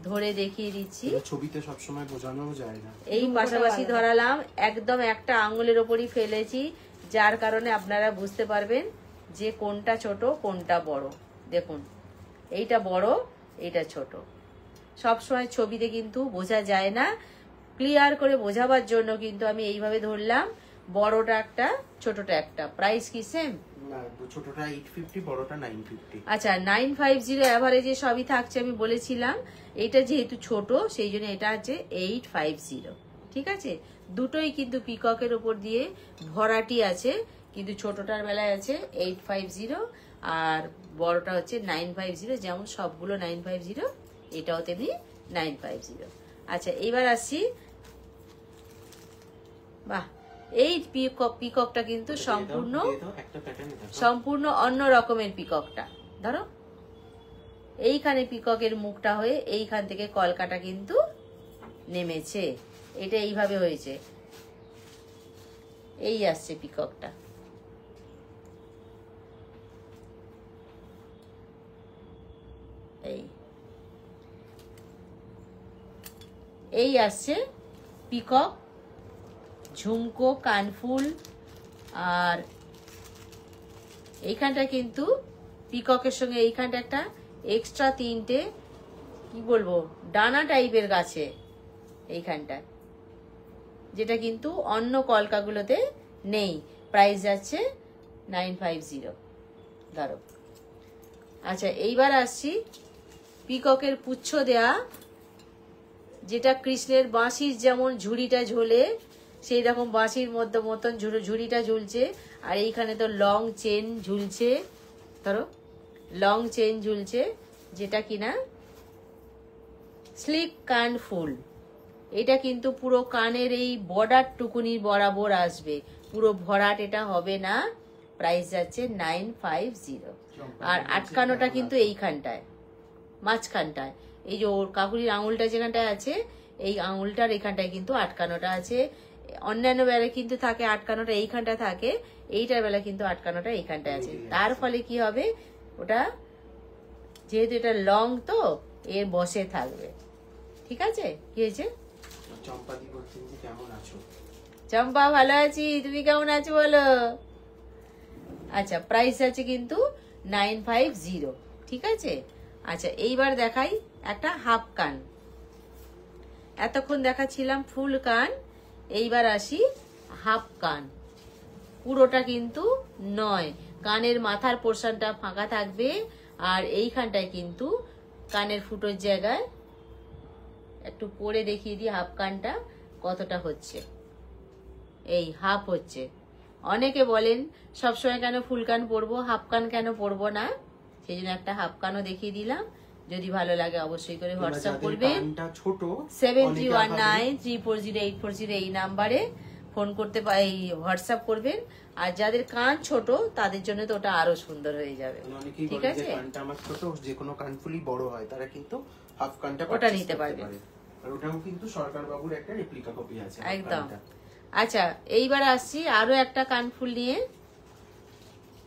ধরে দেখিয়ে দিচ্ছি। ছবিতে সবসময় বোঝানো যায় না, এই পাশাপাশি ধরালাম, একদম একটা আঙ্গুলের ওপরই ফেলেছি, যার কারণে আপনারা বুঝতে পারবেন যে কোনটা ছোট কোনটা বড়। দেখুন এইটা বড়, এইটা ছোট, সবসময় ছবিতে কিন্তু বোঝা যায় না। ক্লিয়ার করে বোঝাবার জন্য কিন্তু আমি এইভাবে ধরলাম, বড়টা একটা ছোটটা একটা। প্রাইস কি সেম? ছোটটা 850, বড়টা 950। আচ্ছা 950 এভারেজে সবই থাকছে, আমি বলেছিলাম। এটা যেহেতু ছোট সেই জন্য এটা আছে 850। ঠিক আছে, দুটোই কিন্তু পিককের উপর দিয়ে ভরাটি আছে, কিন্তু ছোটটার বেলায় আছে 850 আর বড়টা হচ্ছে 950। যেমন সবগুলো 950, এটাও তেমনি 950। আচ্ছা এইবার আসছি, বাহ এই পিককটা কিন্তু সম্পূর্ণ অন্য রকমের পিককটা। ধরো এইখানে পিককের মুখটা হয়ে এইখান থেকে কলকাটা কিন্তু নেমেছে, এটা এইভাবে হয়েছে, এই আসছে পিককটা। এই আসছে পিকক, ঝুমকো, কানফুল। আর এইখানটা কিন্তু পিককের সঙ্গে এইখানটা একটা এক্সট্রা 3টে কি বলবো ডানা টাইপের গাছে এইখানটায়, যেটা কিন্তু অন্য কলকাগুলোতে নেই। প্রাইস যাচ্ছে 950। ধরো আচ্ছা এইবার আসছি পিককের পুচ্ছ দেয়া, যেটা কৃষ্ণের বাঁশির যেমন ঝুড়িটা ঝোলে সেই রকম বাঁশির মতন ঝুড়িটা ঝুলছে, আর এইখানে তো লং চেন ঝুলছে। ধরো লং চেন ঝুলছে, যেটা কিনা স্লিক কান ফুল। এটা কিন্তু পুরো কানের এই বর্ডার টুকুনি বরাবর আসবে, পুরো ভরাট এটা হবে না। প্রাইস যাচ্ছে 950। আর আটকানোটা কিন্তু এইখানটায় মাঝখানটায়, এই যে ওর কাকুরির আঙুলটা যেখানটায় আছে এই আঙুলটার এখানটায় কিন্তু আটকানোটা আছে। অন্যান্য বেলায় কিন্তু থাকে আটকানোটা এইখানটা থাকে, এইটার বেলা কিন্তু আটকানোটা এইখানটায় আছে। তার ফলে কি হবে, ওটা যেহেতু এটা লং তো এর বসে থাকবে। ঠিক আছে, কি হয়েছে? চম্পাদি বলছেন যে কেমন আছো? চম্পা ভালো আছি, তুমি কেমন আছো বলো? আচ্ছা প্রাইস আছে কিন্তু 950। ঠিক আছে। আচ্ছা এইবার দেখাই একটা হাফ কান। এতক্ষণ দেখাচ্ছিলাম ফুল কান, এইবার আসি হাফ কান। পুরোটা কিন্তু নয়, কানের মাথার পোর্শনটা ফাঁকা থাকবে, আর এইখানটায় কিন্তু কানের ফুটোর জায়গায় একটু পরে দেখিয়ে দিই হাফ কানটা কতটা হচ্ছে। এই হাফ হচ্ছে। অনেকে বলেন সবসময় কেন ফুল কান পরবো, হাফ কান কেন পরবো না, সেই জন্য একটা হাফ কানও দেখিয়ে দিলাম। যদি ভালো লাগে অবশ্যই করে হোয়াটসঅ্যাপ করবেন 719340840840 এই নাম্বারে ফোন করতে হোয়াটসঅ্যাপ করবেন। আর যাদের কান ছোট তাদের জন্য তো ওটা আরো সুন্দর হয়ে যাবে। ঠিক আছে, কানটা আমার ছোট, যে কোনো কানফুলি বড় হয় তারা কিন্তু হাফ কানটা ওটা নিতে পারবে। আর ওটাও কিন্তু সরকার বাবুর একটা রেপ্লিকা কপি আছে একদম। আচ্ছা এইবার আসছি আরো একটা কানফুল নিয়ে,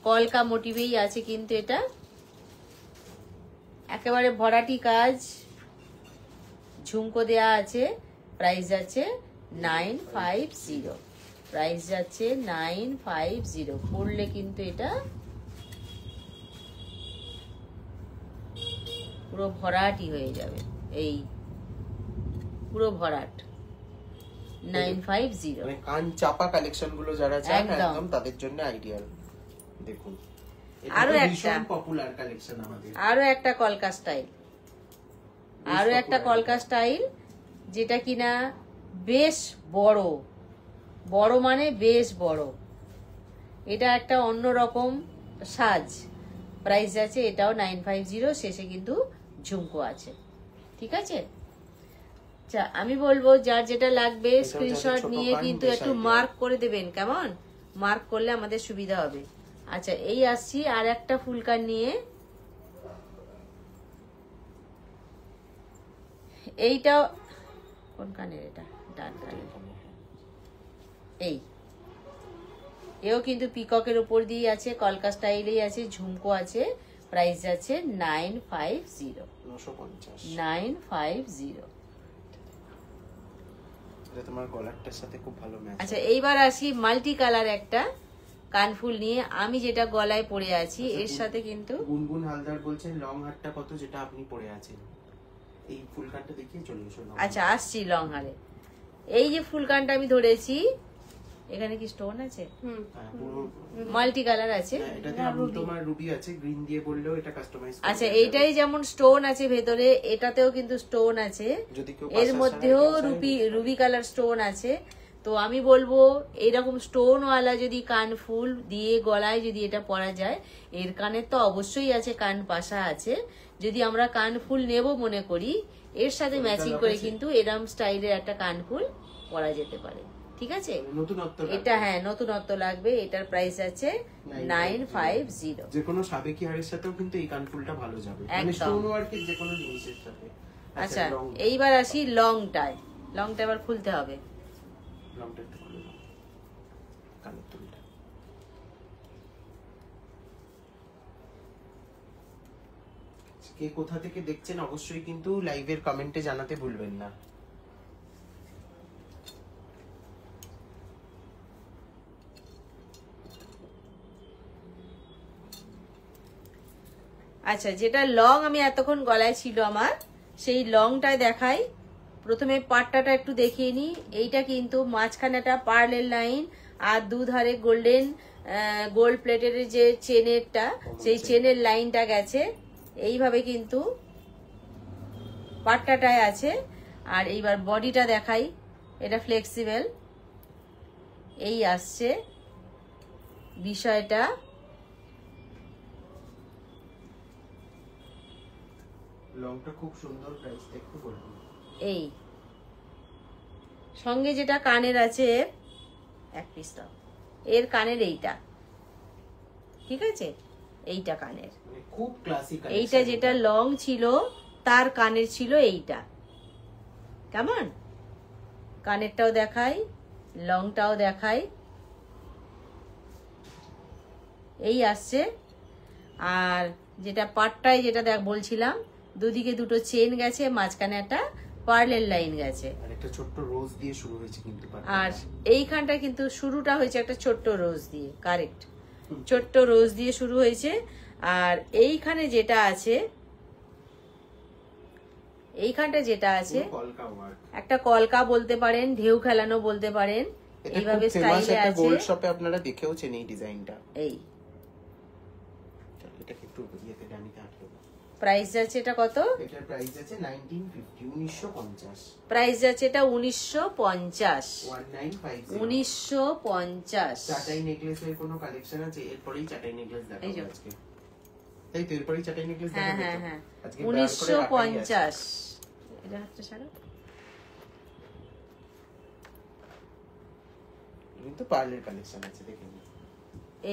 কলকা মোটিভেই আছে কিন্তু এটা একেবারে ভরাটি কাজ, ঝুমকো দেয়া আছে। প্রাইস যাচ্ছে 950। প্রাইস যাচ্ছে 950। পড়লে কিন্তু এটা পুরো ভরাটি হয়ে যাবে, এই পুরো ভরাট 950। মানে কান চাপা কালেকশন গুলো যারা চান একদম। একদম তাদের জন্য আইডিয়াল। দেখুন আরো এটা একটা ভীষণ পপুলার কালেকশন আমাদের। আরো একটা কলকা স্টাইল, আরো একটা কলকা স্টাইল, যেটা কিনা বেশ বড়, বড় মানে বেশ বড়। এটা একটা অন্যরকম সাজ। প্রাইস আছে এটাও 950। শেষে কিন্তু ঝুমকো আছে। ঠিক আছে। আচ্ছা আমি বলবো যার যেটা লাগবে স্ক্রিনশট নিয়ে কিন্তু একটু মার্ক করে দেবেন, কেমন? মার্ক করলে আমাদের সুবিধা হবে। আচ্ছা এই আসছি আর একটা ফুলকান নিয়ে। এইটাও কোন কানের, এটা ডান কানের। এই এও কিন্তু পিককের উপর দিয়ে আছে, কলকা স্টাইলেই আছে, ঝুমকো আছে। প্রাইস আছে 950। 950। এটা তোমার গলারটার সাথে খুব ভালো ম্যাচ। আচ্ছা এইবার আসি মাল্টি কালার একটা কানফুল নিয়ে। আমি যেটা গলায় পরে আছি এর সাথে কিন্তু গুনগুন হালদার বলছেন লং হারটা কত, যেটা আপনি পরে আছেন। এই ফুলকানটা দেখিয়ে চলে এসো। আচ্ছা আসছি লং হারে। এই যে ফুলকানটা আমি ধরেছি, এখানে কি স্টোন আছে? মাল্টি কালার আছে। এটাতে তোমার রুবি আছে, গ্রিন দিয়ে বললেও এটা কাস্টমাইজ। আচ্ছা এইটাই যেমন স্টোন আছে ভেতরে, এটাতেও কিন্তু স্টোন আছে, এর মধ্যেও রুবি কালার স্টোন আছে। তো আমি বলবো এইরকম স্টোনওয়ালা যদি কান ফুল দিয়ে গলায় যদি এটা পরা যায়, এর কানের তো অবশ্যই আছে, কান পাশা আছে, যদি আমরা কান ফুল নেব মনে করি, এর সাথে ম্যাচিং করে কিন্তু এরম স্টাইলের একটা কান ফুল পরা যেতে পারে। ঠিক আছে, নতুনত্ব এটা হ্যাঁ নতুনত্ব লাগবে। এটার প্রাইস আছে 950। যে কোনো সাবেকি হারের সাথেও কিন্তু এই কানফুলটা ভালো যাবে, মানে একদম। স্টোন ওয়ার্কের যে কোনো জিনিসের সাথে। আচ্ছা long- এইবার আসি লংটায়। লংটা এবার খুলতে হবে। লংটা একটু খুলে নাও, কানের দুলটা। কে কোথা থেকে দেখছেন অবশ্যই কিন্তু লাইভের কমেন্টে জানাতে ভুলবেন না। আচ্ছা, যেটা লং আমি এতক্ষণ গলায় ছিল আমার, সেই লংটায় দেখাই। প্রথমে পাট্টাটা একটু দেখিয়ে নিই। এইটা কিন্তু মাঝখানে একটা পার্লের লাইন আর দুধারে গোল্ড প্লেটের যে চেনেরটা, সেই চেনের লাইনটা গেছে। এইভাবে কিন্তু পাট্টাটায় আছে। আর এইবার বডিটা দেখাই, এটা ফ্লেক্সিবল এই আসছে বিষয়টা। লংটা খুব সুন্দর, প্রাইসটা একটু বলুন। এই সঙ্গে যেটা কানের আছে এর এক পিস দাও, এর কানের এইটা, ঠিক আছে, এইটা কানের, মানে খুব ক্লাসিক। এইটা যেটা লং ছিল তার কানের ছিল এইটা। কেমন, কানেরটাও দেখাই, লংটাও দেখাই, এই আসছে। আর যেটা পাটটায় যেটা বলছিলাম, দুদিকে দুটো চেন গেছে, মাঝখানে একটা পার্লের লাইন গেছে, আর একটা ছোট্ট রোজ দিয়ে শুরু হয়েছে কিন্তু পাটটা। আর এইখানটা কিন্তু শুরুটা হয়েছে একটা ছোট্ট রোজ দিয়ে, কারেক্ট, ছোট্ট রোজ দিয়ে শুরু হয়েছে। আর এইখানে যেটা আছে, এইখানটা যেটা আছে কলকা ওয়ার্ক, একটা কলকা বলতে পারেন, ঢেউ খেলানো বলতে পারেন, এইভাবে স্টাইলে আছে। গোল্ড শপে আপনারা দেখেওছেন এই ডিজাইনটা। এই এটাকে একটু ইয়েতে ডানিতে আটকে দাও। প্রাইস যাচ্ছে এটা কত? এটার প্রাইস আছে 1950 প্রাইস যাচ্ছে এটা 1950। 1950 1950। চাটাই নেকলেসের কোনো কালেকশন আছে? এরপরেই চাটাই নেকলেস এই দেখাবো যে। আজকে, তাই তো এরপরেই চাটাই নেকলেস হ্যাঁ দেখাবো। হ্যাঁ হ্যাঁ, আজকে বার করে রাখাই আছে। 1950। এটা হচ্ছে সারা কিন্তু পার্লের কালেকশন আছে, দেখে নিন।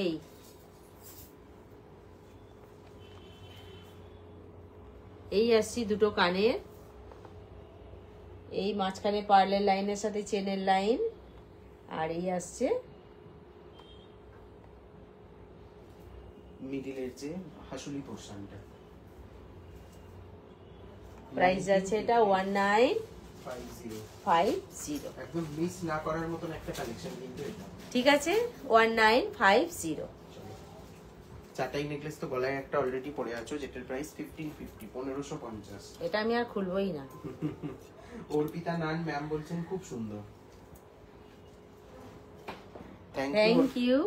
এই এই আসছি দুটো কানের, এই মাঝখানে পার্লের লাইনের সাথে চেনের লাইন, আর এই আসছে মিডিলের যে হাসুলি পোরশনটা। প্রাইস আছে এটা 1950। একদম মিস না করার মতন একটা কালেকশন কিন্তু এটা। ঠিক আছে, 1950। চাটাই নেকলেস তো গলায় একটা অলরেডি পড়ে আছো, যেটার প্রাইস 1550। এটা আমি আর খুলবই না। অর্পিতা নান ম্যাম বলছেন খুব সুন্দর। Thank you.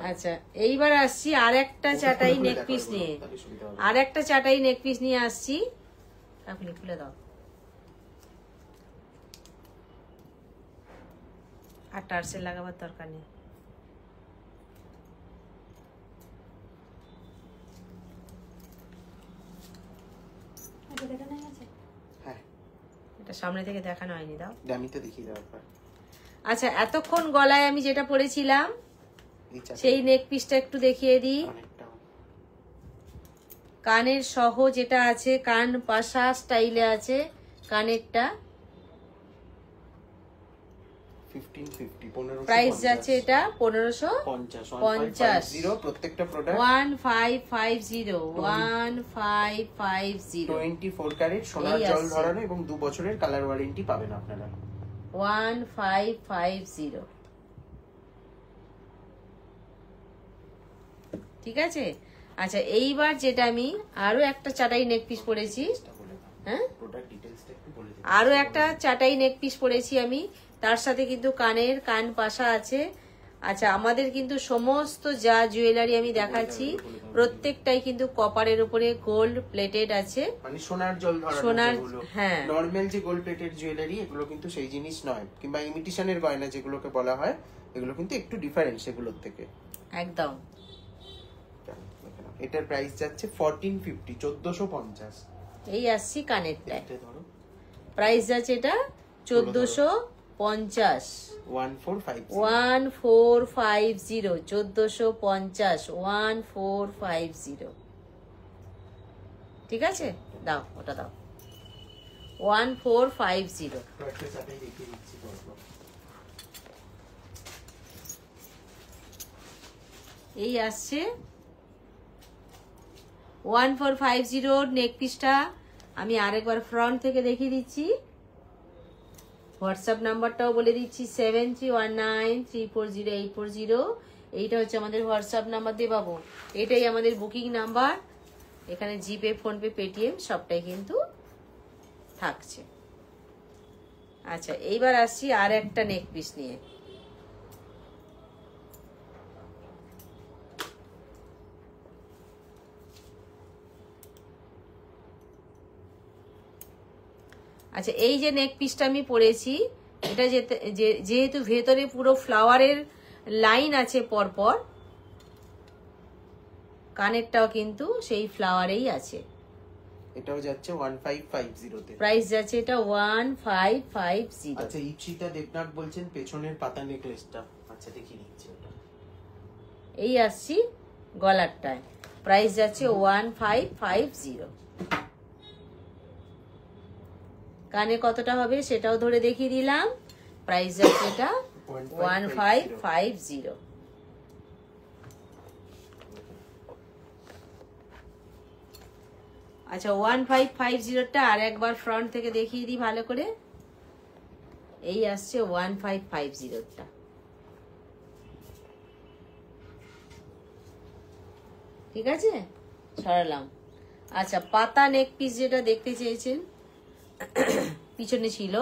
আচ্ছা, এইবার আসছি আর একটা চাটাই নেক পিস নিয়ে, আর একটা চাটাই নেক পিস নিয়ে আসছি। আপনি খুলে দাও। আর টার্সেল লাগাবার দরকার নেই। হ্যাঁ, এটা সামনে থেকে দেখানো হয়নি, দাও। ডামিতে দেখিয়ে দাও একবার। আচ্ছা, এতক্ষণ গলায় আমি যেটা পরেছিলাম এই চাটাই সেই নেক পিসটা একটু দেখিয়ে দিই। অনেকটা কানের সহ যেটা আছে, কান পাশা স্টাইলে আছে কানেরটা। 1550 প্রাইস যাচ্ছে এটা 1550। প্রত্যেকটা প্রোডাক্ট 1550 1550 24 ক্যারেট সোনার এই জল আসছে। ধরানো এবং 2 বছরের কালার ওয়ারেন্টি পাবেন আপনারা। 1550। ঠিক আছে। আচ্ছা, এইবার যেটা আমি আরো একটা চাটাই নেক পিস পরেছি, হ্যাঁ প্রোডাক্ট ডিটেইলসটা একটু বলে দিন। আরো একটা চাটাই নেক পিস পরেছি আমি, তার সাথে কিন্তু কানের কান পাশা আছে, আচ্ছা, আমাদের কিন্তু সমস্ত যা জুয়েলারি আমি দেখাচ্ছি প্রত্যেকটাই কিন্তু কপারের উপরে গোল্ড প্লেটেড আছে, মানে সোনার জল ধরা সোনার, যেগুলো হ্যাঁ নরমাল যে গোল্ড প্লেটেড জুয়েলারি এগুলো কিন্তু সেই জিনিস নয়, কিংবা ইমিটেশনের গয়না যেগুলোকে বলা হয় এগুলো কিন্তু একটু ডিফারেন্ট সেগুলোর থেকে। একদম। এটার প্রাইস যাচ্ছে 1450, 1450। এই আসছি কানেরটা, এটা ধরো প্রাইস যাচ্ছে এটা 1450, 1450। 1450, 1450, 1450। ঠিক আছে, দাও ওটা দাও, 1450। একটা সাথে দেখিয়ে দিচ্ছি পরপর। এই আসছে 1450 নেক পিসটা। আমি আরেকবার ফ্রন্ট থেকে দেখিয়ে দিচ্ছি, হোয়াটসঅ্যাপ নাম্বারটাও বলে দিচ্ছি 7319340840। এইটা হচ্ছে আমাদের হোয়াটসঅ্যাপ নাম্বার দিয়ে পাবো, এটাই আমাদের বুকিং নাম্বার। এখানে জিপে, ফোনপে, পেটিএম সবটাই কিন্তু থাকছে। আচ্ছা, এইবার আসছি আর একটা নেক পিস নিয়ে। আচ্ছা, এই যে নেক পিসটা আমি পরেছি, এটা যেহেতু ভেতরে পুরো ফ্লাওয়ারের লাইন আছে পরপর, কানেরটাও কিন্তু সেই ফ্লাওয়ারেই আছে। এটাও যাচ্ছে 1550 তে। প্রাইস যাচ্ছে এটা 1550। আচ্ছা, ইপসিতা দেবনাথ বলছেন পেছনের পাতা নেকলেসটা। আচ্ছা, দেখিয়ে দিচ্ছি ওটা। এই আসছি গলারটায়, প্রাইস যাচ্ছে 1550। কানে কতটা হবে সেটাও ধরে দেখিয়ে দিলাম, প্রাইস যাচ্ছে এটা 1550। আচ্ছা, 1550টা আর একবার ফ্রন্ট থেকে দেখিয়ে দিই ভালো করে। এই আসছে 1550টা। ঠিক আছে, সরালাম। আচ্ছা, পাতা নেক পিস যেটা দেখতে চেয়েছেন পিছনে ছিল,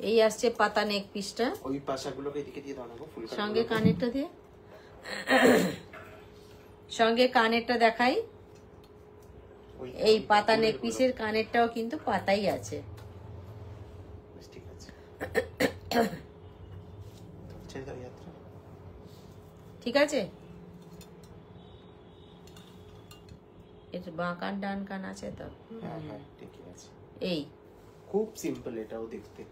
এই আসছে পাতা নেক পিসটা। ওই পাশাগুলোকে এদিকে দিয়ে দাও না গো, ফুল সঙ্গে কানেরটা দিয়ে, সঙ্গে কানেরটা দেখাই। এই পাতা নেক পিসের কানেরটাও কিন্তু পাতাই আছে। ঠিক আছে, ছেড়ে দাও যাত্রা। ঠিক আছে, এর বাঁ কান ডান কান আছে তো। হ্যাঁ হ্যাঁ, ঠিকই আছে। এই খুব সিম্পল এটাও দেখতে।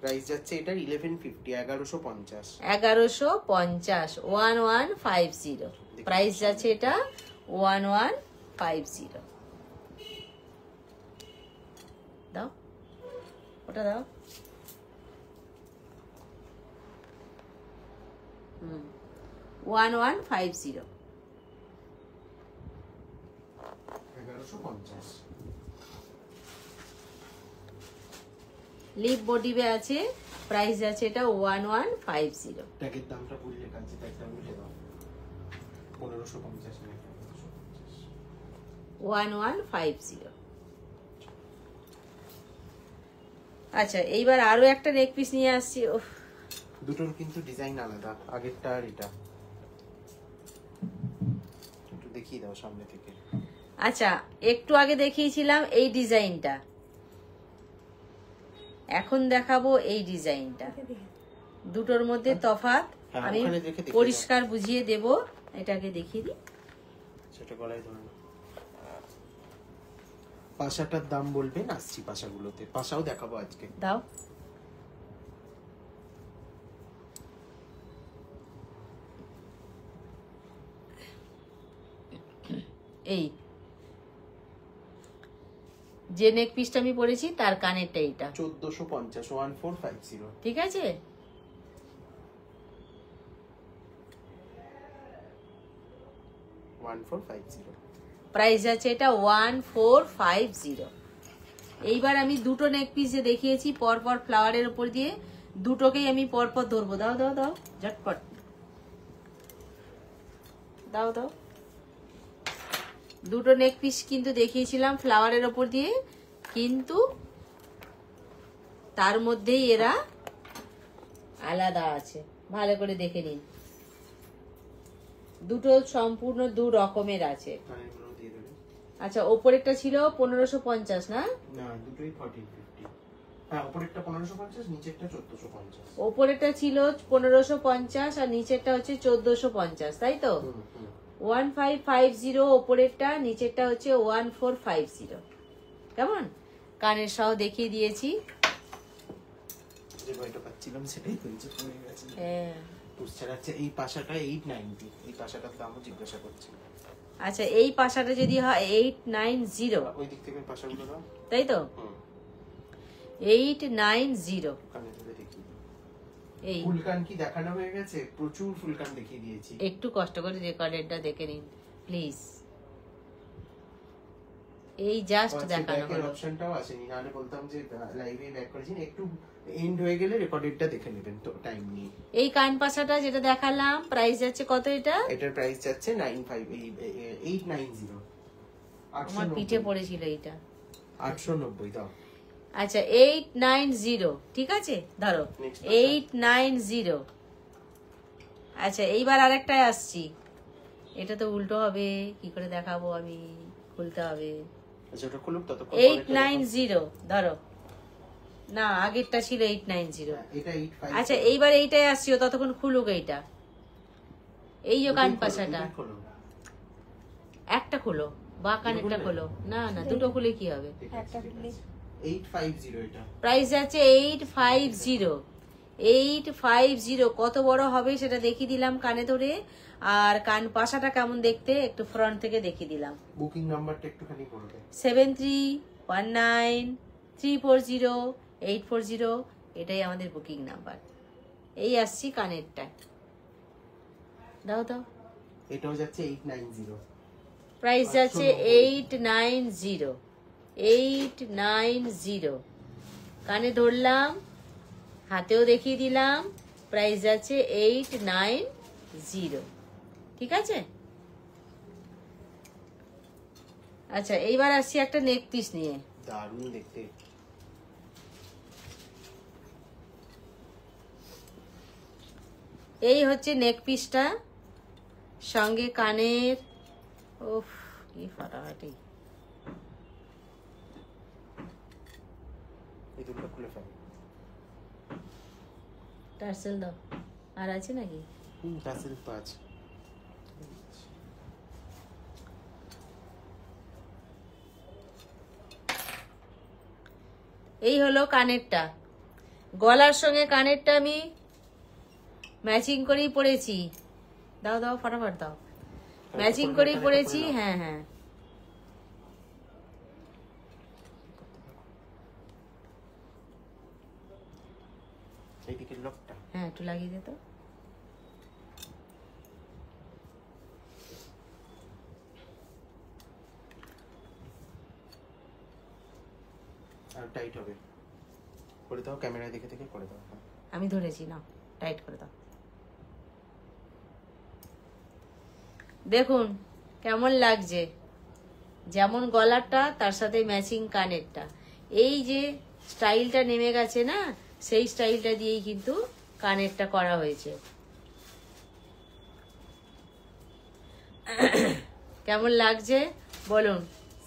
প্রাইস যাচ্ছে এটার 1150, 1150। 1150, 1150। প্রাইস যাচ্ছে এটা 1150। দাও ওটা দাও। 1150। 1150। লিপ বডিবে আছে, প্রাইস আছে এটা 1150। ট্যাগের দামটা ভুল লেখা আছে, ট্যাগটা বুঝে দাও। 1550 না 1150। 1150। আচ্ছা, এইবার আরো একটা নেক পিস নিয়ে আসছি। দুটোর কিন্তু ডিজাইন আলাদা, আগেরটা আর এটা। একটু দেখিয়ে দাও সামনে থেকে। আচ্ছা, একটু আগে দেখিয়েছিলাম এই ডিজাইনটা, এখন দেখাবো এই ডিজাইনটা। দুটোর মধ্যে তফাৎ হ্যাঁ, আমি ওখানে দেখে দেখিয়ে পরিষ্কার বুঝিয়ে দেব। এটাকে দেখিয়ে দিই। সেটা গলায় ধরে নাও। পাশাটার দাম বলবেন, আসছি পাশাগুলোতে। পাশাও দেখাবো আজকে। দাও। এই যে নেক পিসটা আমি পরেছি তার কানেরটা এইটা 1450, 1450। ঠিক আছে। প্রাইস আছে এটা 1450। এইবার আমি দুটো নেক পিস যে দেখিয়েছি পরপর ফ্লাওয়ারের উপর দিয়ে, দুটোকেই আমি পরপর ধরবো। দাও দাও দাও, ঝটপট দাও দাও। দুটো নেক পিস কিন্তু দেখিয়েছিলাম ফ্লাওয়ারের উপর দিয়ে, কিন্তু তার মধ্যেই এরা আলাদা আছে, ভালো করে দেখে নিন। দুটো সম্পূর্ণ দু রকমের আছে। কানেরগুলো দিয়ে দেবে। আচ্ছা, ওপরেরটা ছিল 1550 না? না, দুটোই 1450। হ্যাঁ, উপরেরটা 1550, নিচেরটা 1450। ওপরেরটা ছিল 1550 আর নিচেরটা হচ্ছে 1450, তাই তো? 1550 ওপরেরটা, নিচেরটা হচ্ছে 1450। কেমন? কানের সহ দেখিয়ে দিয়েছি। যে বইটা পাচ্ছিলাম সেটাই তো নিচে পড়ে গেছে। হ্যাঁ। পুস্টার আছে এই পাশাটা 890, এই পাশাটার দামও জিজ্ঞাসা করছি। আচ্ছা, এই পাশাটা যদি হয় 890, ওই দিক থেকে পাশাগুলো দাও। তাই তো? 890। কানে ধরে দেখি। এই ফুলকান কি দেখানো হয়ে গেছে? প্রচুর ফুলকান দেখিয়ে দিয়েছি। একটু কষ্ট করে রেকর্ডেডটা দেখে নিন প্লিজ। এই জাস্ট দেখানো হলো। অপশনটাও আসেনি, নাহলে বলতাম যে লাইভে ব্যাক করেছি। একটু এন্ড হয়ে গেলে রেকর্ডেডটা দেখে নেবেন তো, টাইম নিয়ে। এই কান পাশাটা যেটা দেখালাম, প্রাইস যাচ্ছে কত এটা? এটার প্রাইস যাচ্ছে 890। আমার পিঠে পড়েছিল এইটা। 890 দাও। আচ্ছা, 890, ঠিক আছে, ধরো 890। আচ্ছা, এইবার আরেকটায় আসছি। এটা তো উল্টো হবে, কি করে দেখাবো আমি? খুলতে হবে। আচ্ছা, ওটা খুলুক ততক্ষণ। 890 ধরো। না, আগেরটা ছিল 890। এটা 85। আচ্ছা, এইবার এইটাই আসছি, ও ততক্ষণ খুলুক এইটা। এই যে কান পাশাটা, একটা খোলো বা কানেরটা খোলো। না না, দুটো খুলে কি হবে? একটা খুললে 850 এটা। প্রাইস আছে 850। 850 কত বড় হবে সেটা দেখিয়ে দিলাম কানে ধরে। আর কান পাশাটা কেমন দেখতে একটু ফ্রন্ট থেকে দেখিয়ে দিলাম। বুকিং নাম্বারটা একটুখানি বলবে। 7319340840, এটাই আমাদের বুকিং নাম্বার। এই আসছি কানেরটা, দাও দাও। এটাও যাচ্ছে 890। প্রাইস যাচ্ছে 890। 890 কানে ধরলাম, হাতেও দেখিয়ে দিলাম। প্রাইস যাচ্ছে 890, ঠিক আছে? আচ্ছা, এইবার আসছি একটা নেক পিস নিয়ে। দারুণ দেখতে। এই হচ্ছে নেক পিসটা, সঙ্গে কানের। উফ, কি ফাটাফাটি। এই দুটো খুলে ফেল। টার্সেল দাও, আর আছে নাকি? টাসেল তো আছে। এই হলো কানেরটা। গলার সঙ্গে কানেরটা আমি ম্যাচিং করেই পরেছি। দাও দাও, ফটাফট দাও। ম্যাচিং করেই পরেছি। হ্যাঁ হ্যাঁ, এইদিকে লকটা। হ্যাঁ, একটু লাগিয়ে দে তো। আর টাইট হবে, করে দাও। ক্যামেরা দেখে দেখে করে দাও। আমি ধরেছি, না টাইট করে দাও। দেখুন কেমন লাগছে, যেমন গলারটা তার সাথে ম্যাচিং কানেরটা। এই যে স্টাইলটা নেমে গেছে না, সেই স্টাইলটা দিয়েই কিন্তু কানেরটা করা হয়েছে। কেমন লাগছে বলুন?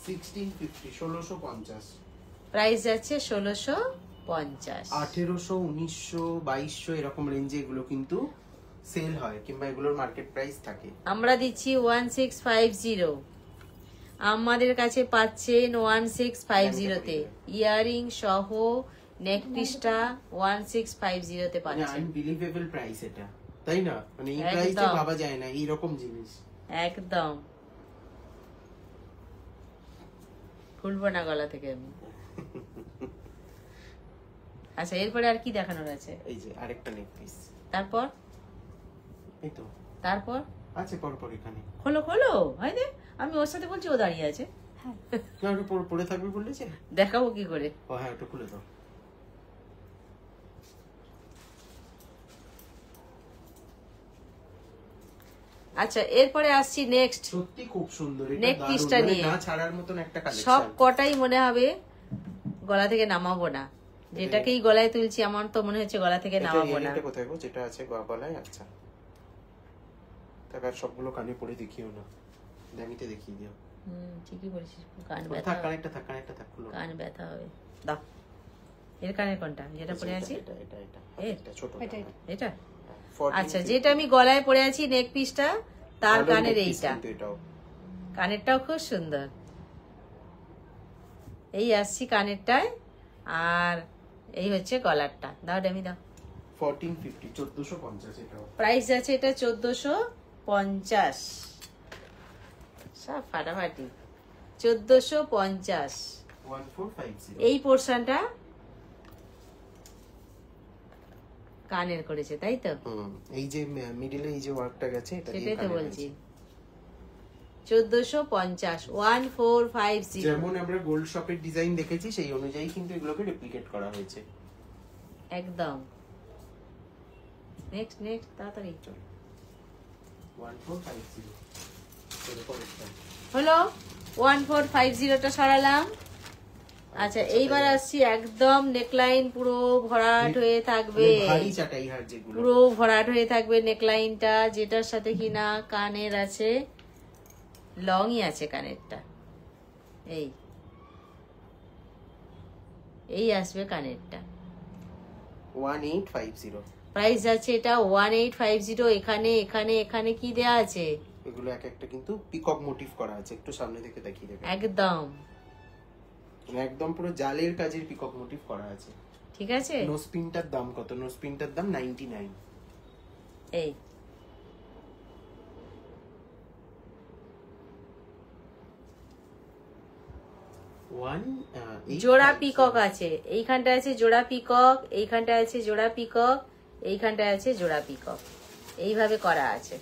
1650, 1650। প্রাইস যাচ্ছে 1650। 1800, 1900, 2200 এরকম রেঞ্জে এগুলো কিন্তু সেল হয়, কিংবা এগুলোর মার্কেট প্রাইস থাকে। আমরা দিচ্ছি 1650। আমাদের কাছে পাচ্ছেন 1650-তে। ইয়ারিং সহ নেক পিসটা 1650-তে পাচ্ছেন। আনবিলিভেবল প্রাইস এটা, তাই না? মানে এই প্রাইসে একদম। ভাবা যায় না এইরকম জিনিস। একদম। খুলবো না গলা থেকে আমি। আচ্ছা, এরপরে আর কি দেখানোর আছে? এই যে আরেকটা নেক পিস। তারপর এই তো তারপর আছে পরপর এখানে। খোলো খোলো, হয় দে। আমি ওর সাথে বলছি, ও দাঁড়িয়ে আছে। না, ওটা পরে থাকবে বলেছে। দেখাবো কি করে? ও হ্যাঁ, ওটা খুলে দাও। আচ্ছা, এরপরে আসছি নেক্সট। সত্যি খুব সুন্দর এটা, নেক দারুণ, পিসটা মানে নিয়ে না ছাড়ার মতন একটা সব কালেকশন। কটাই মনে হবে গলা থেকে নামাবো না, যেটাকেই গলায় তুলছি আমার তো মনে হচ্ছে গলা থেকে নামাবো না। এটা কোথায় গো যেটা আছে গলায়? আচ্ছা, তারপর সবগুলো কানে পরে দেখিও না, দামিতে দেখিয়ে দিও। ঠিকই বলেছিস, কান ব্যথা, থাক কানেরটা থাক খুলো। কান ব্যথা হবে। দাও, এর কানের কোনটা যেটা পরে আছি? এটা ছোট এটা। আচ্ছা, যেটা আমি গলায় পরে আছি নেক পিসটা, তার কানের এইটা, কানেরটাও খুব সুন্দর। এই আসছি কানেরটায়, আর এই হচ্ছে গলারটা। দাও ডেমি দাও। 1450 1450 এটাও। প্রাইস আছে এটা 1450, সব ফাটাফাটি 1450। 1450 এই পোর্শনটা কানের করেছে তাই তো? এই যে মিডলে এই যে ওয়ার্কটা গেছে এটা দিয়ে সেটাই তো কানের বলছি। হয়েছে। 1450, 1450। যেমন আমরা গোল্ড শপের ডিজাইন দেখেছি সেই অনুযায়ী কিন্তু এগুলোকে রেপ্লিকেট করা হয়েছে একদম। নেক্সট তাড়াতাড়ি। 1450 হলো 1450টা সরালাম। আচ্ছা, এইবার আসছি একদম নেকলাইন পুরো ভরাট হয়ে থাকবে, ভারী চাটাই হার যেগুলো পুরো ভরাট হয়ে থাকবে নেকলাইনটা, যেটার সাথে কিনা কানের আছে, লংই আছে কানেরটা। এই আসবে কানেরটা। 1850 প্রাইস আছে এটা 1850। এখানে এখানে এখানে কি দেয়া আছে? এগুলো এক একটা কিন্তু পিকক মোটিভ করা আছে, একটু সামনে থেকে দেখিয়ে দেবে। একদম একদম পুরো জালের কাজের পিকক মোটিভ করা আছে। ঠিক আছে। নোজপিনটার দাম কত? নোজপিনটার দাম 99। এই জোড়া পিকক আছে, এইখানটা আছে জোড়া পিকক, এইখানটা আছে জোড়া পিকক, এইখানটা আছে জোড়া পিকক, এইভাবে করা আছে।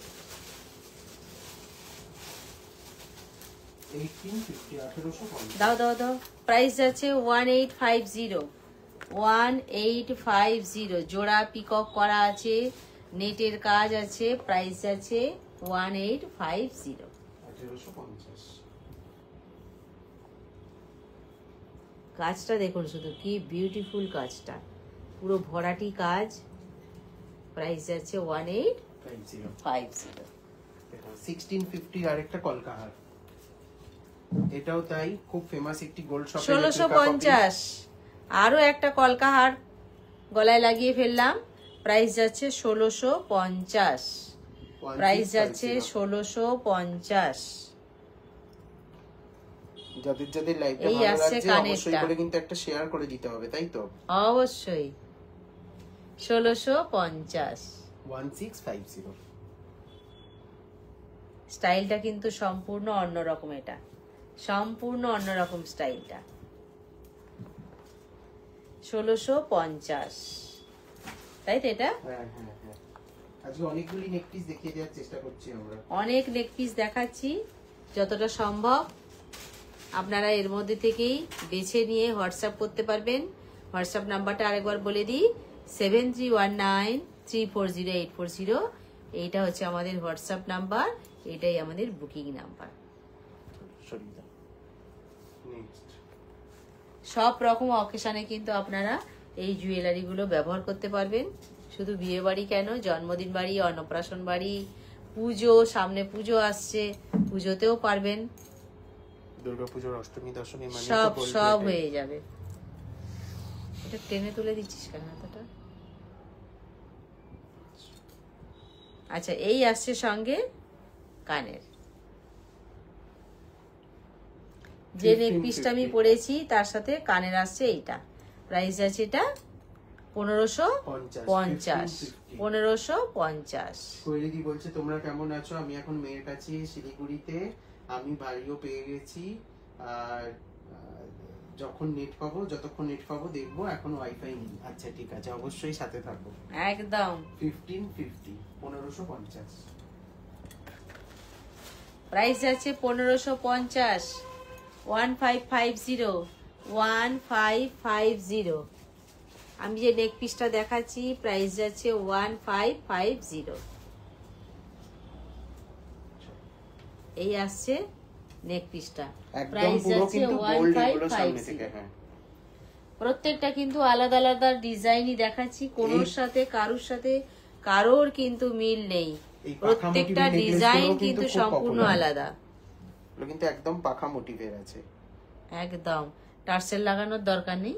1850 দাও দাও দাও। প্রাইস আছে 1850, 1850। জোড়া পিকক করা আছে, নেটের কাজ আছে, প্রাইস আছে 1850। 1850 কাজটা দেখুন শুধু, কি বিউটিফুল কাজটা, পুরো ভরাটি কাজ। প্রাইস আছে 1850। 1650 আরেকটা কলকাহার, এটাও তাই খুব ফেমাস একটি গোল্ড শপ। 1650 আরো একটা কলকাহার গলায় লাগিয়ে ফেললাম। প্রাইস যাচ্ছে 1650। প্রাইস যাচ্ছে 1650। যাদের যাদের লাইভটা এই ভালো আসছে লাগছে কানেরটা। অবশ্যই করে কিন্তু একটা শেয়ার করে দিতে হবে, তাই তো? অবশ্যই 1650। 1650 স্টাইলটা কিন্তু সম্পূর্ণ অন্যরকম, এটা সম্পূর্ণ অন্যরকম স্টাইলটা। 1650 তাই তো? এটা হ্যাঁ হ্যাঁ হ্যাঁ, আজকে অনেকগুলি নেক পিস দেখিয়ে দেওয়ার চেষ্টা করছি আমরা। অনেক নেক পিস দেখাচ্ছি যতটা সম্ভব। আপনারা এর মধ্যে থেকেই বেছে নিয়ে হোয়াটসঅ্যাপ করতে পারবেন। হোয়াটসঅ্যাপ নাম্বারটা আরেকবার বলে দিই, 7319340840। এইটা হচ্ছে আমাদের হোয়াটসঅ্যাপ নাম্বার, এটাই আমাদের বুকিং নাম্বার। সব রকম অকেশনে কিন্তু আপনারা এই জুয়েলারিগুলো ব্যবহার করতে পারবেন। শুধু বিয়ে বাড়ি কেন, জন্মদিন বাড়ি, অন্নপ্রাশন বাড়ি, পুজো, সামনে পুজো আসছে, পুজোতেও পারবেন। দুর্গাপুজোর অষ্টমী দশমী মানে সব হয়ে যাবে। এটা টেনে তুলে দিচ্ছিস কেন এতটা? আচ্ছা, এই আসছে সঙ্গে কানের। যে নেক পিসটা আমি পরেছি তার সাথে কানের আসছে এইটা। প্রাইস আছে এটা 1550। 1550। কৈরিদি বলছে তোমরা কেমন আছো? আমি এখন মেয়ের কাছে শিলিগুড়িতে, আমি বাড়িও পেয়ে গেছি, আর যতক্ষণ নেট পাবো দেখবো, এখন ওয়াইফাই নেই। আচ্ছা ঠিক আছে, অবশ্যই সাথে থাকবো। একদম 1550 1550। প্রাইস আছে 1550। 1550 1550। আমি যে নেক পিসটা দেখাচ্ছি প্রাইস যাচ্ছে 1550। এই আসছে নেক পিসটা, একদম প্রাইস পুরো যাচ্ছে কিন্তু গোল্ড এগুলো সামনে থেকে। 1550। হ্যাঁ, প্রত্যেকটা কিন্তু আলাদা আলাদা ডিজাইনই দেখাচ্ছি, কোনোর সাথে কারোর কিন্তু মিল নেই, এই পাখা প্রত্যেকটা মোটিভের ডিজাইন necklace গুলো কিন্তু খুব সম্পূর্ণ popular। আলাদা। এগুলো কিন্তু একদম পাখা মোটিভের আছে। একদম টার্সেল লাগানোর দরকার নেই,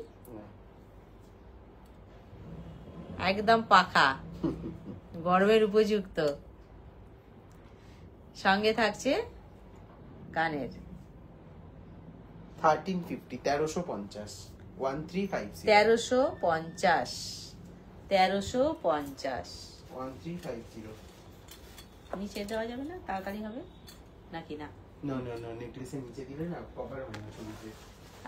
একদম পাখা, গর্বের উপযুক্ত। সঙ্গে থাকছে কানের 1350, 1350, 1350, 1350, 1350। 1350। নিচে দেওয়া যাবে না, তাড়াতাড়ি হবে নাকি না? না না না, নেকলেসের নিচে দিলে না কভার হয় না শুনতে।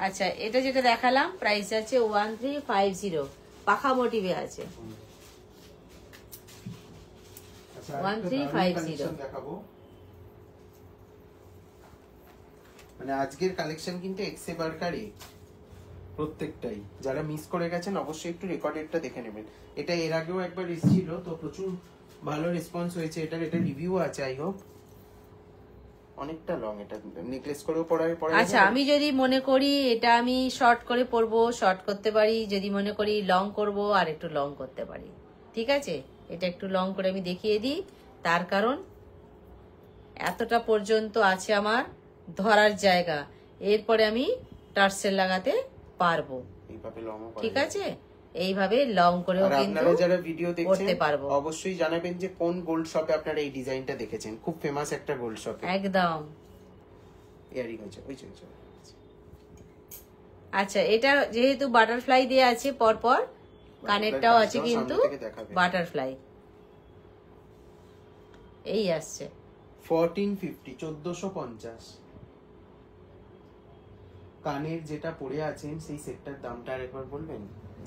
আচ্ছা, এটা যেটা দেখালাম প্রাইস আছে 1350, পাখা মোটিভে আছে। আচ্ছা, 1350 দেখাবো। মানে আজকের কালেকশন কিন্তু এক্সে বারকারে প্রত্যেকটাই, যারা মিস করে গেছেন অবশ্যই একটু রেকর্ডেডটা দেখে নেবেন। এটা এর আগেও একবার এসেছিল, তো প্রচুর ভালো রেসপন্স হয়েছে। এটা রিভিউ আছে, আই হোপ। অনেকটা লং, এটা নেকলেস করেও পরা। আচ্ছা, আমি যদি মনে করি এটা আমি শর্ট করে পরবো, শর্ট করতে পারি, যদি মনে করি লং করব আর একটু লং করতে পারি। ঠিক আছে, এটা একটু লং করে আমি দেখিয়ে দিই, তার কারণ এতটা পর্যন্ত আছে আমার ধরার জায়গা, এরপরে আমি টার্সেল লাগাতে পারবো। এইভাবে লং, ঠিক আছে, এইভাবে লং করেও কিন্তু আপনারা যারা ভিডিও করতে দেখছেন পারবো। অবশ্যই জানাবেন যে কোন গোল্ড শপে আপনারা এই ডিজাইনটা দেখেছেন। খুব ফেমাস একটা গোল্ড শপে। একদম। ইয়ারিং হয়েছে ওই। আচ্ছা, এটা যেহেতু বাটারফ্লাই দিয়ে আছে পরপর, কানেরটাও আছে কিন্তু বাটারফ্লাই এই আসছে 1450, 1450। কানের যেটা পরে আছেন সেই সেটটার দামটা আরেকবার বলবেন?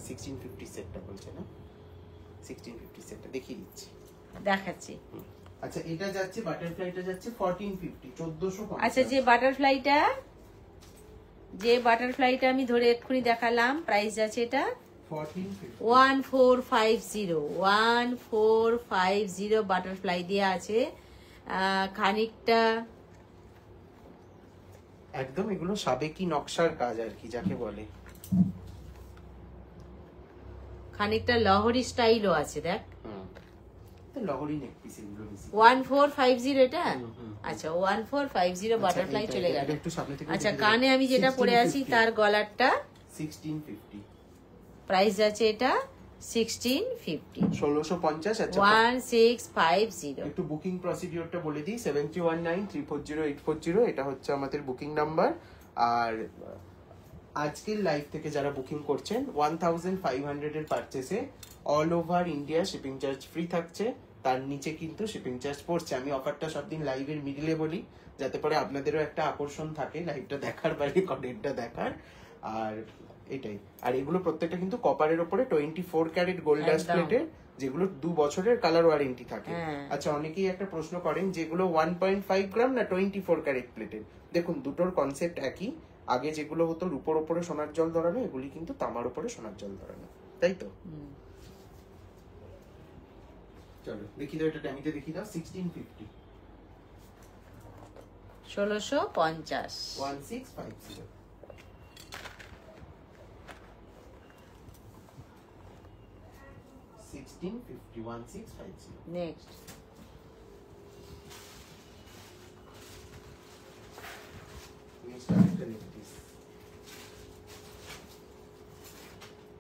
1650 সেটটা বলছে না? 1650 সেটটা দেখিয়ে দিচ্ছি, দেখাচ্ছি। আচ্ছা, এটা যাচ্ছে বাটারফ্লাইটা যাচ্ছে 1450, 1450। আচ্ছা, যে বাটারফ্লাইটা আমি ধরে এক্ষুনি দেখালাম, প্রাইস আছে এটা 1450, 1450 বাটারফ্লাই দিয়ে আছে। খানিকটা একদম এগুলো সাবেকি নকশার কাজ আর কি যাকে বলে, খানিকটা লহরি স্টাইলও আছে, দেখ। লহরি নেক পিস এগুলো বেশি। 1450 এটা। আচ্ছা, 1450 বাটারফ্লাই চলে গেল। আচ্ছা, কানে আমি যেটা পরে আছি তার গলারটা 1650, প্রাইস আছে এটা 1650, 1650। আচ্ছা, 1650। একটু বুকিং প্রসিডিওরটা বলে দিই। 7319340840, এটা হচ্ছে আমাদের বুকিং নাম্বার। আর আজকের লাইভ থেকে যারা বুকিং করছেন 1500 এর পারচেসে all over India shipping charge free থাকছে, তার নিচে কিন্তু শিপিং চার্জ পড়ছে। আমি অফারটা সব দিন লাইভের মিডিলে বলি, যাতে করে আপনাদেরও একটা আকর্ষণ থাকে লাইভটা দেখার বা রেকর্ডেডটা দেখার। আর এটাই। আর এগুলো প্রত্যেকটা কিন্তু কপারের উপরে 24 ক্যারেট গোল্ড ডাস্ট প্লেটের, যেগুলো 2 বছরের কালার ওয়ারেন্টি থাকে। আচ্ছা, অনেকেই একটা প্রশ্ন করেন যেগুলো 1.5 গ্রাম না 24 ক্যারেট প্লেটের। দেখুন, দুটোর কনসেপ্ট একই। আগে যেগুলো হতো রূপোর উপরে সোনার জল ধরানো, এগুলি কিন্তু তামার উপরে সোনার জল ধরানো, তাই তো? চলো দেখি দাও, এটা ড্যামিতে দেখি দাও। 1650, 1650, 1650। নেক্সট।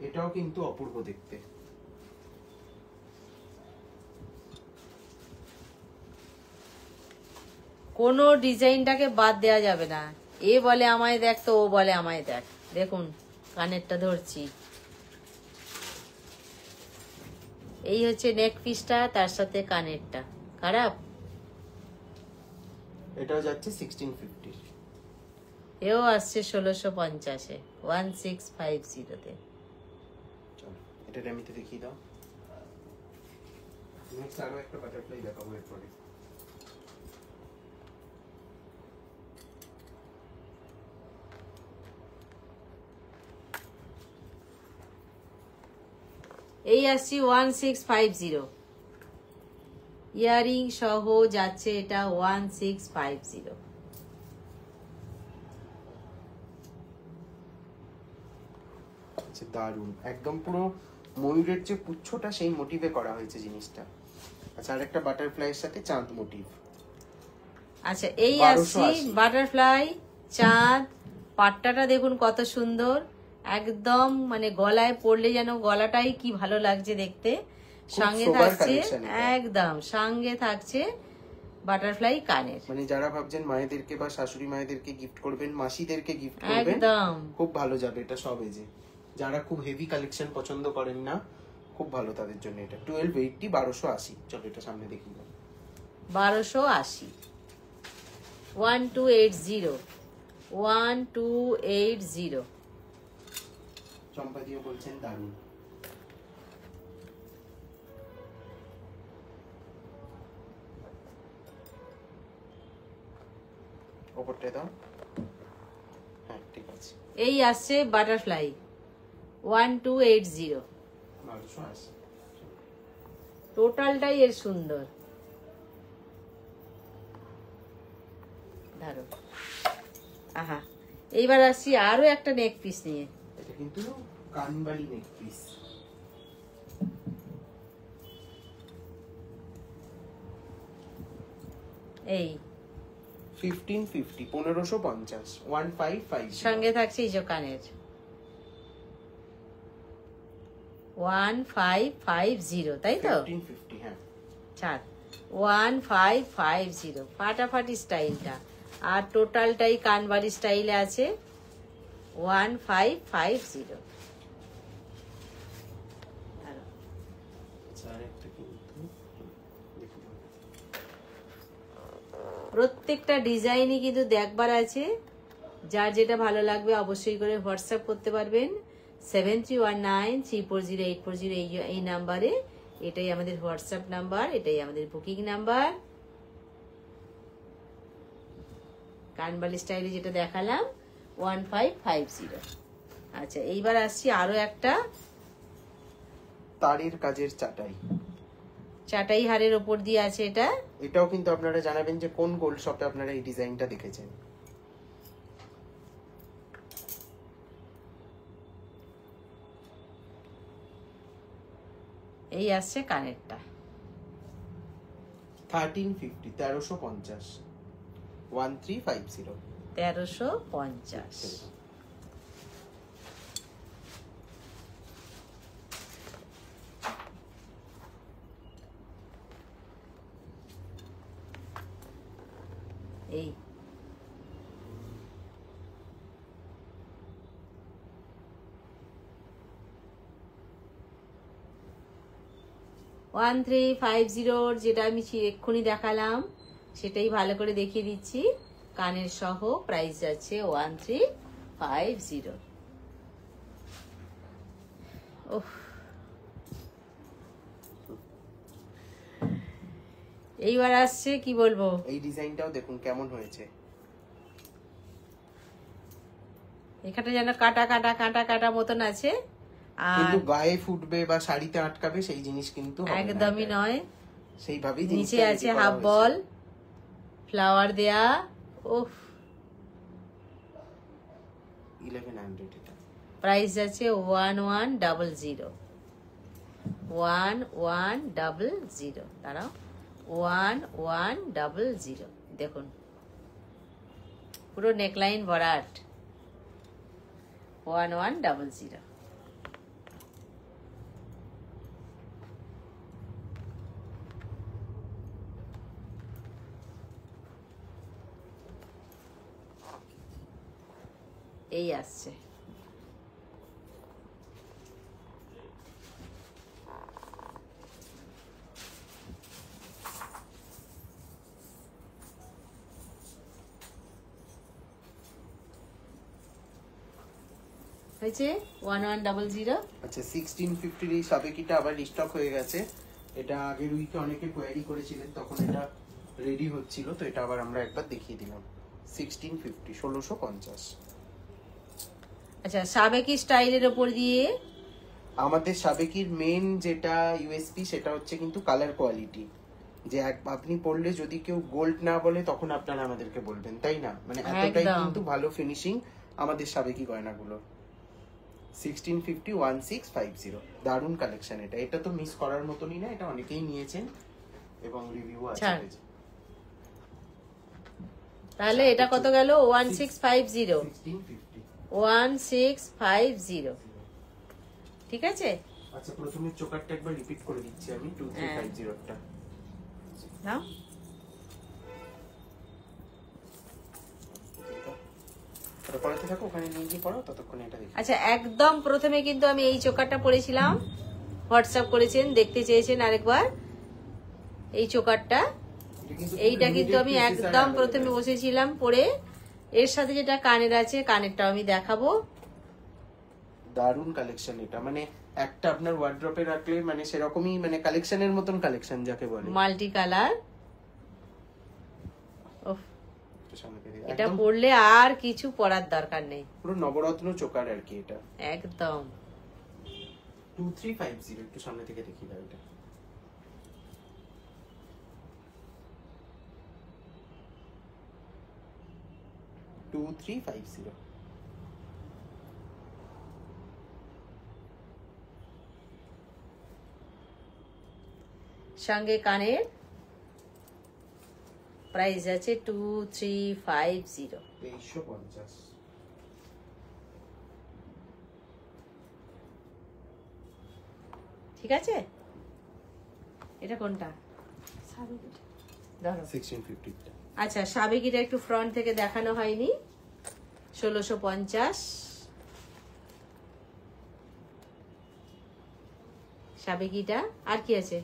এটাও কিন্তু অপূর্ব দেখতে। কোনো ডিজাইনটাকে বাদ দেওয়া যাবে না। এ বলে আমায় দেখ, তো ও বলে আমায় দেখ। দেখুন, কানেরটা ধরছি, এই হচ্ছে নেক পিসটা, তার সাথে কানেরটা খারাপ। এটাও যাচ্ছে 1650, এও আসছে 1650-এ, 1650-তে। চলো এটা ড্যামিতে দেখিয়ে দাও। নেক্সট আরো একটা বাটারফ্লাই দেখাবো এরপরে। এই আসছি 1650, ইয়ারিং সহ যাচ্ছে এটা 1650। আচ্ছা, দারুণ, একদম পুরো ময়ূরের যে পুচ্ছটা সেই মোটিভে করা হয়েছে জিনিসটা। আচ্ছা, আর একটা বাটারফ্লাইয়ের সাথে চাঁদ মোটিভ। আচ্ছা, এই আসছি বাটারফ্লাই চাঁদ। পাট্টাটা দেখুন কত সুন্দর, একদম মানে গলায় পড়লে যেন গলাটাই কি ভালো লাগছে দেখতে। সঙ্গে থাকছে একদম, সঙ্গে থাকছে বাটারফ্লাই কানের। মানে যারা ভাবছেন মায়েদেরকে বা শাশুড়ি মায়েদেরকে গিফট করবেন, মাসিদেরকে গিফট করবেন, একদম খুব ভালো যাবে এটা সব এজে। যারা খুব হেভি কালেকশন পছন্দ করেন না, খুব ভালো তাদের জন্য এটা। 1280, 1280। চলো এটা সামনে দেখি। 1280, 1280, 1280। চম্পাদিও বলছেন দারুণ। ওপরটা দাও। হ্যাঁ ঠিক আছে। এই আসছে বাটারফ্লাই 1280। 1280। টোটালটাই এর সুন্দর। ধরো, আহা। এইবার আসছি আরো একটা নেক পিস নিয়ে। এটা কিন্তু কানবালি নেক পিস। এই 1550, 1550, 1550। সঙ্গে থাকছে এই যে কানের 1550, তাই তো? 1550, হ্যাঁ। ছাড়, 1550, ফাটাফাটি স্টাইলটা। আর টোটালটাই কানবালি স্টাইলে আছে 1550। প্রত্যেকটা ডিজাইনই কিন্তু দেখবার আছে। যার যেটা ভালো লাগবে অবশ্যই করে হোয়াটসঅ্যাপ করতে পারবেন 7319340840 এই নাম্বারে। এটাই আমাদের হোয়াটসঅ্যাপ নাম্বার, এটাই আমাদের বুকিং নাম্বার। কানবালি স্টাইলে যেটা দেখালাম 1550। আচ্ছা, এইবার আসছি আরো একটা তারের কাজের চাটাই। চাটাই হারের ওপর দিয়ে আছে এটা। এটাও কিন্তু আপনারা জানাবেন যে কোন গোল্ড শপে আপনারা এই ডিজাইনটা দেখেছেন। এই আসছে কানেরটা 1350, 1350, 1350। 1350। এই 1350 যেটা আমি এক্ষুনি দেখালাম সেটাই ভালো করে দেখিয়ে দিচ্ছি। কানের সহ প্রাইস আছে 1350। ওহ, এইবার আসছে কি বলবো, এই ডিজাইনটাও দেখুন কেমন হয়েছে। এখানে যেন কাটা কাটা কাটা কাটা মতন আছে, কিন্তু গায়ে ফুটবে বা শাড়িতে আটকাবে সেই জিনিস কিন্তু হবে না, একদমই নয়। সেইভাবেই নিচে আছে হাফ বল ফ্লাওয়ার দেয়া। ওহ, 1100 এটা। প্রাইস আছে 1100, 1100। দাঁড়াও, 1100। দেখুন পুরো নেকলাইন ভরাট 1100। এই আসছে হয়েছে 1100। আচ্ছা, 1650 এই সাবেকিটা আবার রিস্টক হয়ে গেছে। এটা আগের উইকে অনেকে কোয়ারি করেছিলেন, তখন এটা রেডি হচ্ছিল, তো এটা আবার আমরা একবার দেখিয়ে দিলাম। 1650, 1650। আচ্ছা, সাবেকি স্টাইলের উপর দিয়ে আমাদের সাবেকির মেন যেটা ইউএসপি সেটা হচ্ছে কিন্তু কালার কোয়ালিটি। যে আপনি পড়লে যদি কেউ গোল্ড না বলে তখন আপনারা আমাদেরকে বলবেন, তাই না? মানে এতটাই কিন্তু ভালো ফিনিশিং আমাদের সাবেকি গয়নাগুলো। 1650 1650 দারুণ কালেকশন। এটা তো মিস করার মতনই না, এটা অনেকেই নিয়েছেন এবং রিভিউ আছে ছাড়। পেজে। তাহলে এটা কত গেল? 1650। 1650। 1650, ঠিক আছে। আচ্ছা প্রথমে চোকারটা একবার রিপিট করে দিচ্ছি আমি, 2350 টা নাও। পড়াতে থাকো, ওখানে নিয়ে গিয়ে পড়ো, ততক্ষণে এটা দেখি। আচ্ছা একদম প্রথমে কিন্তু আমি এই চোকারটা পরেছিলাম, হোয়াটসঅ্যাপ করেছেন, দেখতে চেয়েছেন আরেকবার এই চোকারটা। এইটা কিন্তু আমি একদম প্রথমে বসেছিলাম পরে, এর সাথে যেটা কানের আছে কানেরটাও আমি দেখাবো। দারুণ কালেকশন এটা, মানে একটা আপনার ওয়ার্ড্রপে রাখলে মানে সেরকমই, মানে কালেকশনের মতন কালেকশন যাকে বলে, মাল্টি কালার। এটা একদম পরলে আর কিছু পরার দরকার নেই, পুরো নবরত্ন চোকার আর কি এটা। একদম। 2350 একটু সামনে থেকে দেখি দাও এটা। Two three five zero. সঙ্গে কানের প্রাইস আছে 2350। 2350। ঠিক আছে। এটা কোনটা? ধরো। 1650 টা। আচ্ছা সাবেকিটা একটু ফ্রন্ট থেকে দেখানো হয়নি, 1650 সাবেকিটা। আর কি আছে?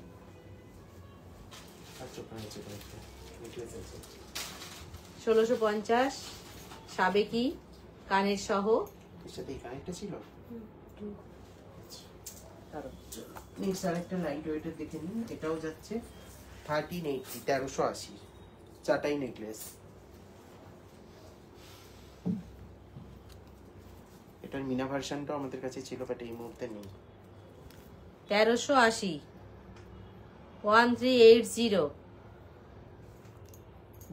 আচ্ছা ওখানে আছে কয়েকটা নেকলেস আছে। 1650 সাবেকি কানের সহ। এর সাথে এই কানেক্টটা ছিল। ধরো। নেক্সট আরেকটা লাইট ওয়েটের দেখে নিন, এটাও যাচ্ছে 1380 1380 চাটাই নেকলেস। এটার মিনা ভার্সনটাও আমাদের কাছে ছিল, বাট এই মুহূর্তে নেই। 1380 1380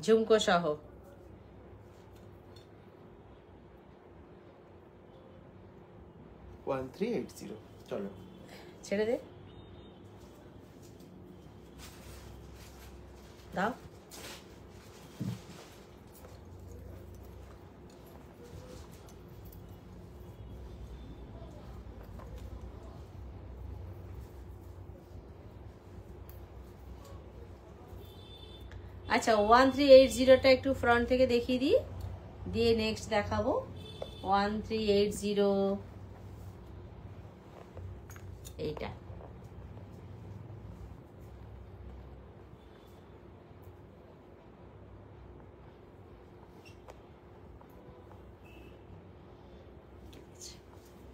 ঝুমকো সহ। 1380 চলো ছেড়ে দে, দাও। আচ্ছা 1380টা একটু ফ্রন্ট থেকে দেখিয়ে দিই, দিয়ে নেক্সট দেখাবো। 1380 এইটা।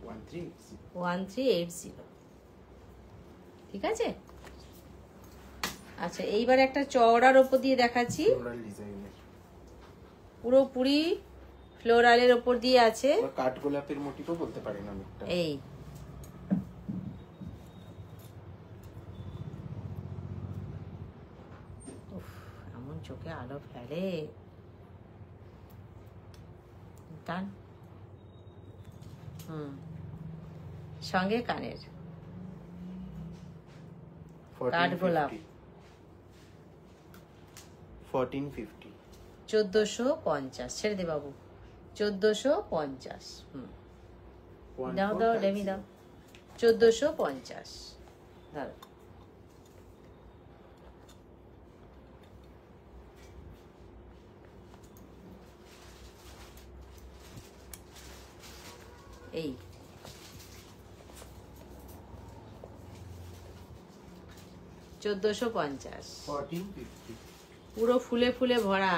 ওয়ান থ্রি 1380, ঠিক আছে। আচ্ছা এইবার একটা চওড়ার ওপর দিয়ে দেখাচ্ছি, ডিজাইনের পুরোপুরি ফ্লোরালের ওপর দিয়ে আছে। কাঠ গোলাপের মোটিভও বলতে পারেন অনেকটা। এই উফ, এমন চোখে আলো ফেলে টান। সঙ্গে কানের কাঠ গোলাপ। 1450 1450 ছেড়ে দে বাবু, 1450। দাও দাও ডেমি দাও, 1450 দাও। এই 1450 1450 পুরো ফুলে ফুলে ভরা।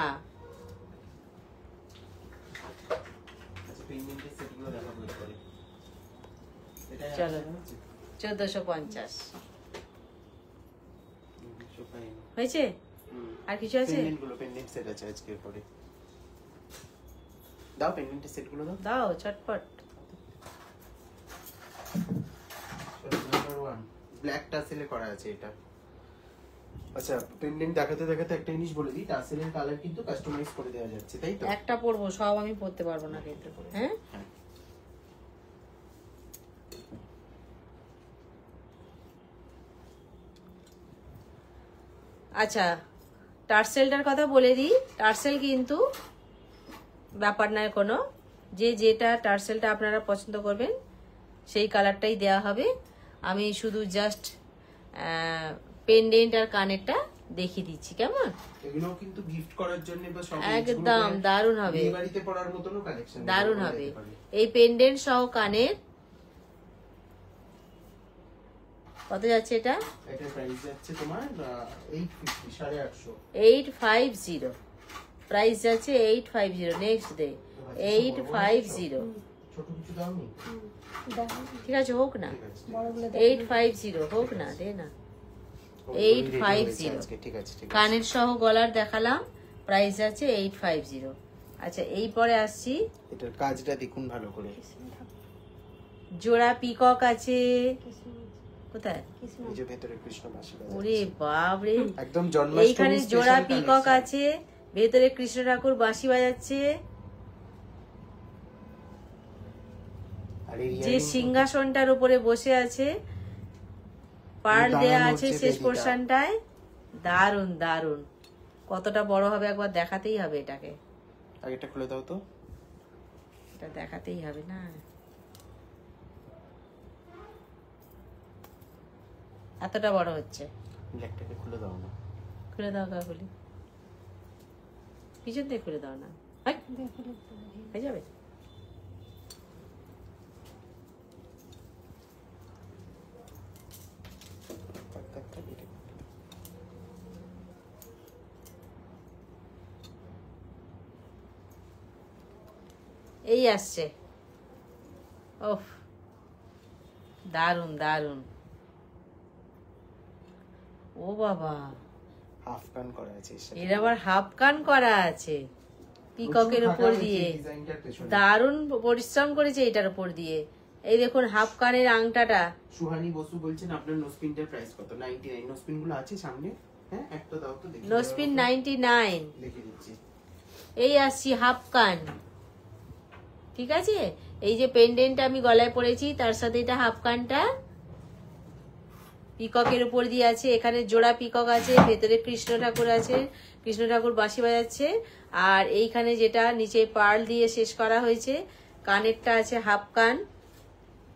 আচ্ছা পেন্ডেন্টের সেটগুলো দেখাবো পরে। এটা চলো 1450 হয়েছে। আর কিছু আছে? পেন্ডেন্টগুলো পেন্ডেন্ট সেট আছে আজকের পরে। দাও পেন্ডেন্টের সেটগুলো দাও। দাও চটপট। নাম্বার 1 ব্ল্যাক টাসেলে করা আছে এটা। আচ্ছা পেন্ডেন্ট দেখাতে দেখাতে একটা জিনিস বলে দিই, টাসেলের কালার কিন্তু কাস্টমাইজ করে দেওয়া যাচ্ছে, তাই তো? একটা পরবো, সব আমি পরতে পারবো না কিন্তু। হ্যাঁ আচ্ছা, টার্সেলটার কথা বলে দিই। টার্সেল কিন্তু ব্যাপার নয় কোনো, যেটা টার্সেলটা আপনারা পছন্দ করবেন সেই কালারটাই দেওয়া হবে। আমি শুধু জাস্ট পেন্ডেন্ট আর কানেরটা দেখিয়ে দিচ্ছি, কেমন? এগুলো কিন্তু গিফট করার জন্য বা সব একদম দারুণ হবে, বিয়ে বাড়িতে পরার মতনও কালেকশন, দারুণ হবে। এই পেন্ডেন্ট সহ কানের কত যাচ্ছে এটা? এটা প্রাইস যাচ্ছে তোমার 850, 850। 850 প্রাইস যাচ্ছে 850। Next day 850। ছোট কিছু দাওনি? ঠিক আছে, হোক না, ঠিক আছে, বড়গুলো 850 হোক না, দে না। 850 আজকে ঠিক আছে, ঠিক আছে। কানের সহ গলার দেখালাম, প্রাইস আছে 850। আচ্ছা, এই পরে আসছি, এটার কাজটা দেখুন ভালো করে। জোড়া পিকক আছে কোথায়? এই যে ভেতরে কৃষ্ণ বাসি বাজাচ্ছে। ওরে বাপ রে, একদম জন্মাষ্টমী এইখানে জোড়া পিকক আছে, ভেতরে কৃষ্ণ ঠাকুর বাঁশি বাজাচ্ছে। আর এই যে সিংহাসনটার উপরে বসে আছে, পার্ল দেয়া আছে শেষ পোর্শনটায়। দারুন দারুন, কতটা বড় হবে একবার দেখাতেই হবে এটাকে। আগেটা খুলে দাও তো। এটা দেখাতেই হবে না, এতটা বড় হচ্ছে। ব্ল্যাকটাকে খুলে দাও না। খুলে দাও কাকুলি, পিছন দিয়ে খুলে দাও না, হাই, হয়ে যাবে। এই আসছে, ওফ দারুন দারুন। ও বাবা, হাফ কান করা আছে এর সাথে। এর আবার হাফ কান করা আছে পিককের উপর দিয়ে। ডিজাইনটার পেছনে দারুন পরিশ্রম করেছে এটার উপর দিয়ে। এই দেখুন হাফ কানের আংটাটা। সুহানি বসু বলছেন আপনার নোসপিনটার প্রাইস কত? 99। নোসপিন গুলো আছে সামনে? হ্যাঁ, একটা দাও তো দেখি। নোসপিন 99। দেখে দিচ্ছি। এই আসছি হাফ কান, ঠিক আছে। এই যে পেন্ডেন্ট আমি গলায় পরেছি, তার সাথে এটা হাফ কানটা পিককের উপর দিয়ে আছে। এখানে জোড়া পিকক আছে, ভেতরে কৃষ্ণ ঠাকুর আছে, কৃষ্ণ ঠাকুর বাঁশি বাজাচ্ছে। আর এইখানে যেটা নিচে পার্ল দিয়ে শেষ করা হয়েছে, কানেরটা আছে হাফ কান,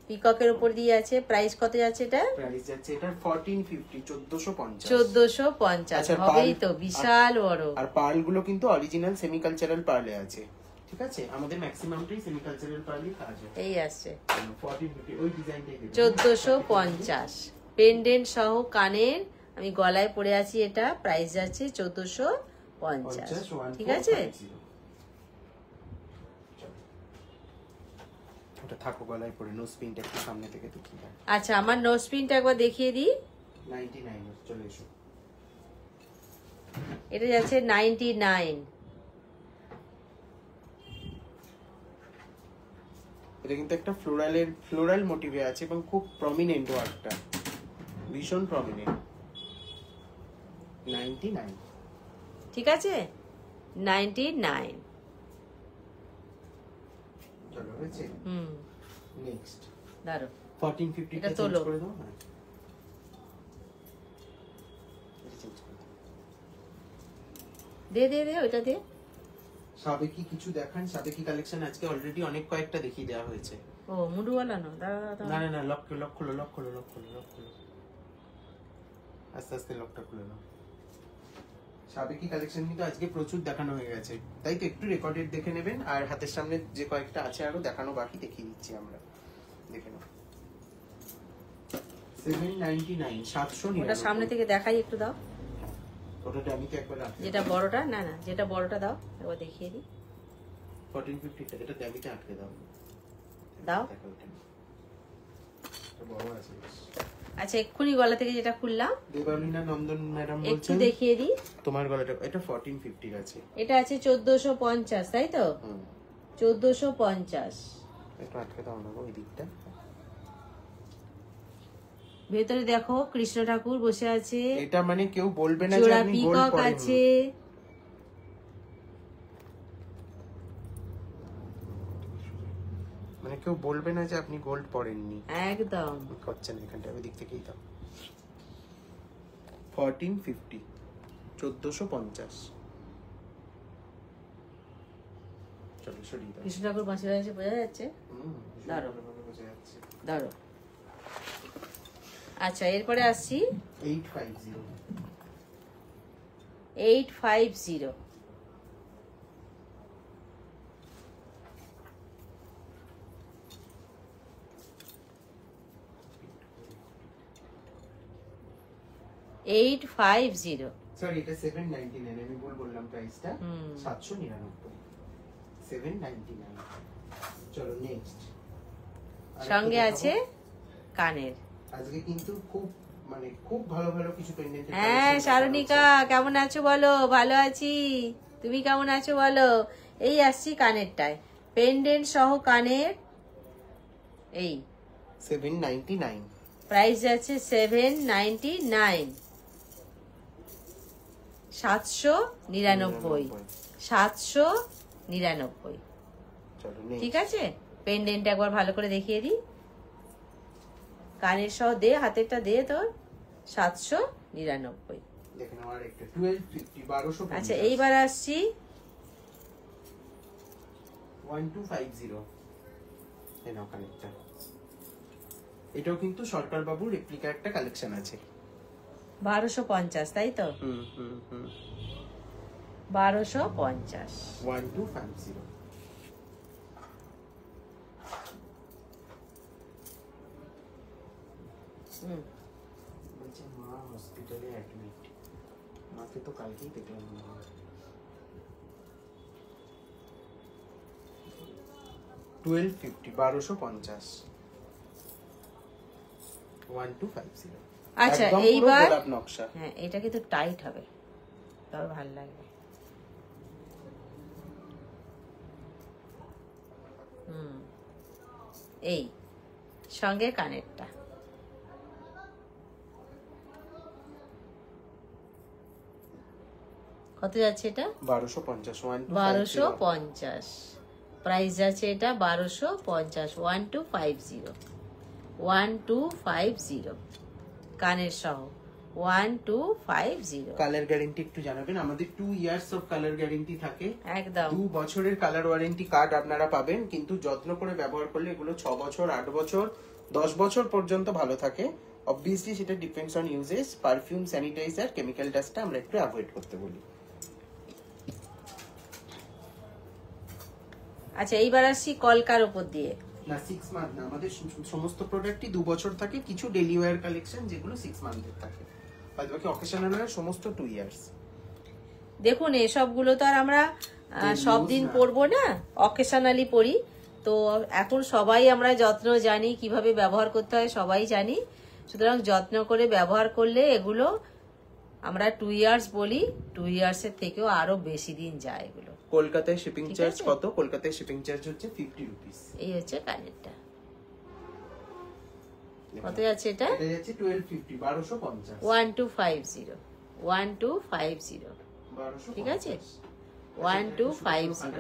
পিককের উপর দিয়ে আছে। প্রাইস কত যাচ্ছে এটা? প্রাইস যাচ্ছে এটা 1450, 1450। 1450 আচ্ছা, হবেই তো, বিশাল বড়। আর পার্ল গুলো কিন্তু অরিজিনাল সেমি কালচারাল পার্লে আছে, ঠিক আছে। আমাদের ম্যাক্সিমামটাই সেমি কালচারাল পার্লই কাজ হয়। এই আসছে 1450, ওই ডিজাইনটাই দেবেন। 1450 পেন্ডেন্ট সহ কানের, আমি গলায় পরে আছি। এটা প্রাইস যাচ্ছে 1450, ঠিক আছে। ওটা থাকো গলায় পরে। নোজ পিনটা একটু সামনে থেকে দেখি। আচ্ছা, আমার নোজ পিনটা একবার দেখিয়ে দিই। 99 চলে এসো। এটা যাচ্ছে 99। এটা কিন্তু একটা ফ্লোরাল মোটিভে আছে এবং খুব প্রমিনেন্ট ওয়ার্কটা, ভীষণ প্রমিনেন্ট। 99, ঠিক আছে, 99। চলো হয়েছে। নেক্সট দাঁড়ো, 1450 এটা টা চেঞ্জ তোলো। করে দাও। হ্যাঁ, এটা চেঞ্জ করে দাও। দে দে দে, ওইটা দে। সাবেকি কিছু দেখান। সাবেকি কালেকশন আজকে অলরেডি অনেক কয়েকটা দেখিয়ে দেওয়া হয়েছে। ও মুডুওয়ালা নো, দাঁড়া দাঁড়া না দাঁড়া। না না, লক খোলো। আস্তে আস্তে লকটা খুলে নাও। সাবেকি কালেকশন কিন্তু আজকে প্রচুর দেখানো হয়ে গেছে, তাই তো একটু রেকর্ডেড দেখে নেবেন। আর হাতের সামনে যে কয়েকটা আছে আরো দেখানো বাকি, দেখিয়ে দিচ্ছি আমরা, দেখে নাও। 799, 799। ওটা সামনে থেকে দেখাই, একটু দাও। ওটাতে আমি তো একবার রাখি। যেটা বড়টা, না না, যেটা বড়টা দাও, একবার দেখিয়ে দিই। 1450 টা এটা দাবিতে আটকে দাও। দাও। দেখো এটা বড় আছে বেশ। আচ্ছা, এক্ষুনি গলা থেকে যেটা খুললাম, দেবালিনা নন্দন ম্যাডাম একটু বলছেন দেখিয়ে দিই। তোমার গলাটা এটা 1450 আছে। এটা আছে 1450, তাই তো? 1450। একটু আটকে দাও না ওই দিকটা। ভেতরে দেখো কৃষ্ণ ঠাকুর বসে আছে, এটা মানে কেউ বলবে না যে জোড়া আপনি গোল্ড পিকক পরেননি। আছে। মানে কেউ বলবে না যে আপনি গোল্ড পরেননি। একদম করছেন এখানটা ওই দিক থেকেই দাও। 1450। 1450। চলো সরিয়ে দাও। কৃষ্ণ ঠাকুর বাঁশি বাজাচ্ছে বোঝা যাচ্ছে। দাঁড়ো। বোঝা যাচ্ছে। ধরো। আচ্ছা এরপরে আসছি 850। 850। সরি এটা 799, আমি ভুল বললাম প্রাইসটা। 799, 799। চলো নেক্সট। সঙ্গে আছে কানের। আজকে কিন্তু খুব খুব ভালো ভালো কিছু পেন্ডেন্ট। হ্যাঁ শারুনিকা কেমন আছো বলো? ভালো আছি, তুমি কেমন আছো বলো? এই আসছি কানেরটায়, পেন্ডেন্ট সহ কানের। এই 799, প্রাইস আছে 799, 799, 799। চলো ঠিক নেক্সট। আছে, পেন্ডেন্ট একবার ভালো করে দেখিয়ে দিই। কানের সহ দে, হাতেরটা দে তোর। 799। দেখে নাও আর একটা 1250, 1250। আচ্ছা এইবার আসছি 1250। এই নাও কানেরটা। এটাও কিন্তু সরকার বাবুর রেপ্লিকা একটা কালেকশন আছে। 1250, তাই তো? 1250। 1250। বলছে মা হসপিটালে অ্যাডমিট। মাকে তো কালকেই দেখলাম। 1250, 1250। 1250। আচ্ছা একদম পুরো এইবার গোলাপ নকশা। হ্যাঁ এটা কিন্তু টাইট হবে, তবে ভালো লাগবে। এই সঙ্গে কানেরটা। কত যাচ্ছে এটা? 1250। 1250 প্রাইস আছে এটা। 1250, 1250, 1250 কানের সহ 1250। কালার গ্যারান্টি একটু জানাবেন। আমাদের 2 ইয়ার্স অফ কালার গ্যারান্টি থাকে। একদম 2 বছরের কালার ওয়ারেন্টি কার্ড আপনারা পাবেন, কিন্তু যত্ন করে ব্যবহার করলে এগুলো 6 বছর, 8 বছর, 10 বছর পর্যন্ত ভালো থাকে। অবভিয়াসলি সেটা depends on uses. Perfume, sanitiser, chemical ডাস্টটা আমরা একটু অ্যাভয়েড করতে বলি। আচ্ছা এইবার আসছি কলকার উপর দিয়ে। না 6 মান্থ না, আমাদের সমস্ত প্রোডাক্টই 2 বছর থাকে। কিছু ডেইলি ওয়্যার কালেকশন যেগুলো 6 মান্থের থাকে, বাদ বাকি অকেশনাল ওয়্যার সমস্ত 2 ইয়ার্স। দেখুন এসবগুলো তো আর আমরা সব দিন পরবো না, অকেশনালি পরি। তো এখন সবাই আমরা যত্ন জানি, কিভাবে ব্যবহার করতে হয় সবাই জানি। সুতরাং যত্ন করে ব্যবহার করলে এগুলো আমরা 2 ইয়ার্স বলি, 2 ইয়ার্সের থেকেও আরো বেশি দিন যায় এগুলো। কলকাতায় শিপিং ঠিক চার্জ আছে? কত? কলকাতায় শিপিং চার্জ হচ্ছে 50 রুপিস। এই হচ্ছে কানেরটা। কত যাচ্ছে এটা? এটা যাচ্ছে 1250, 1250। 1250, 1250। 1250। ঠিক আছে? 1250।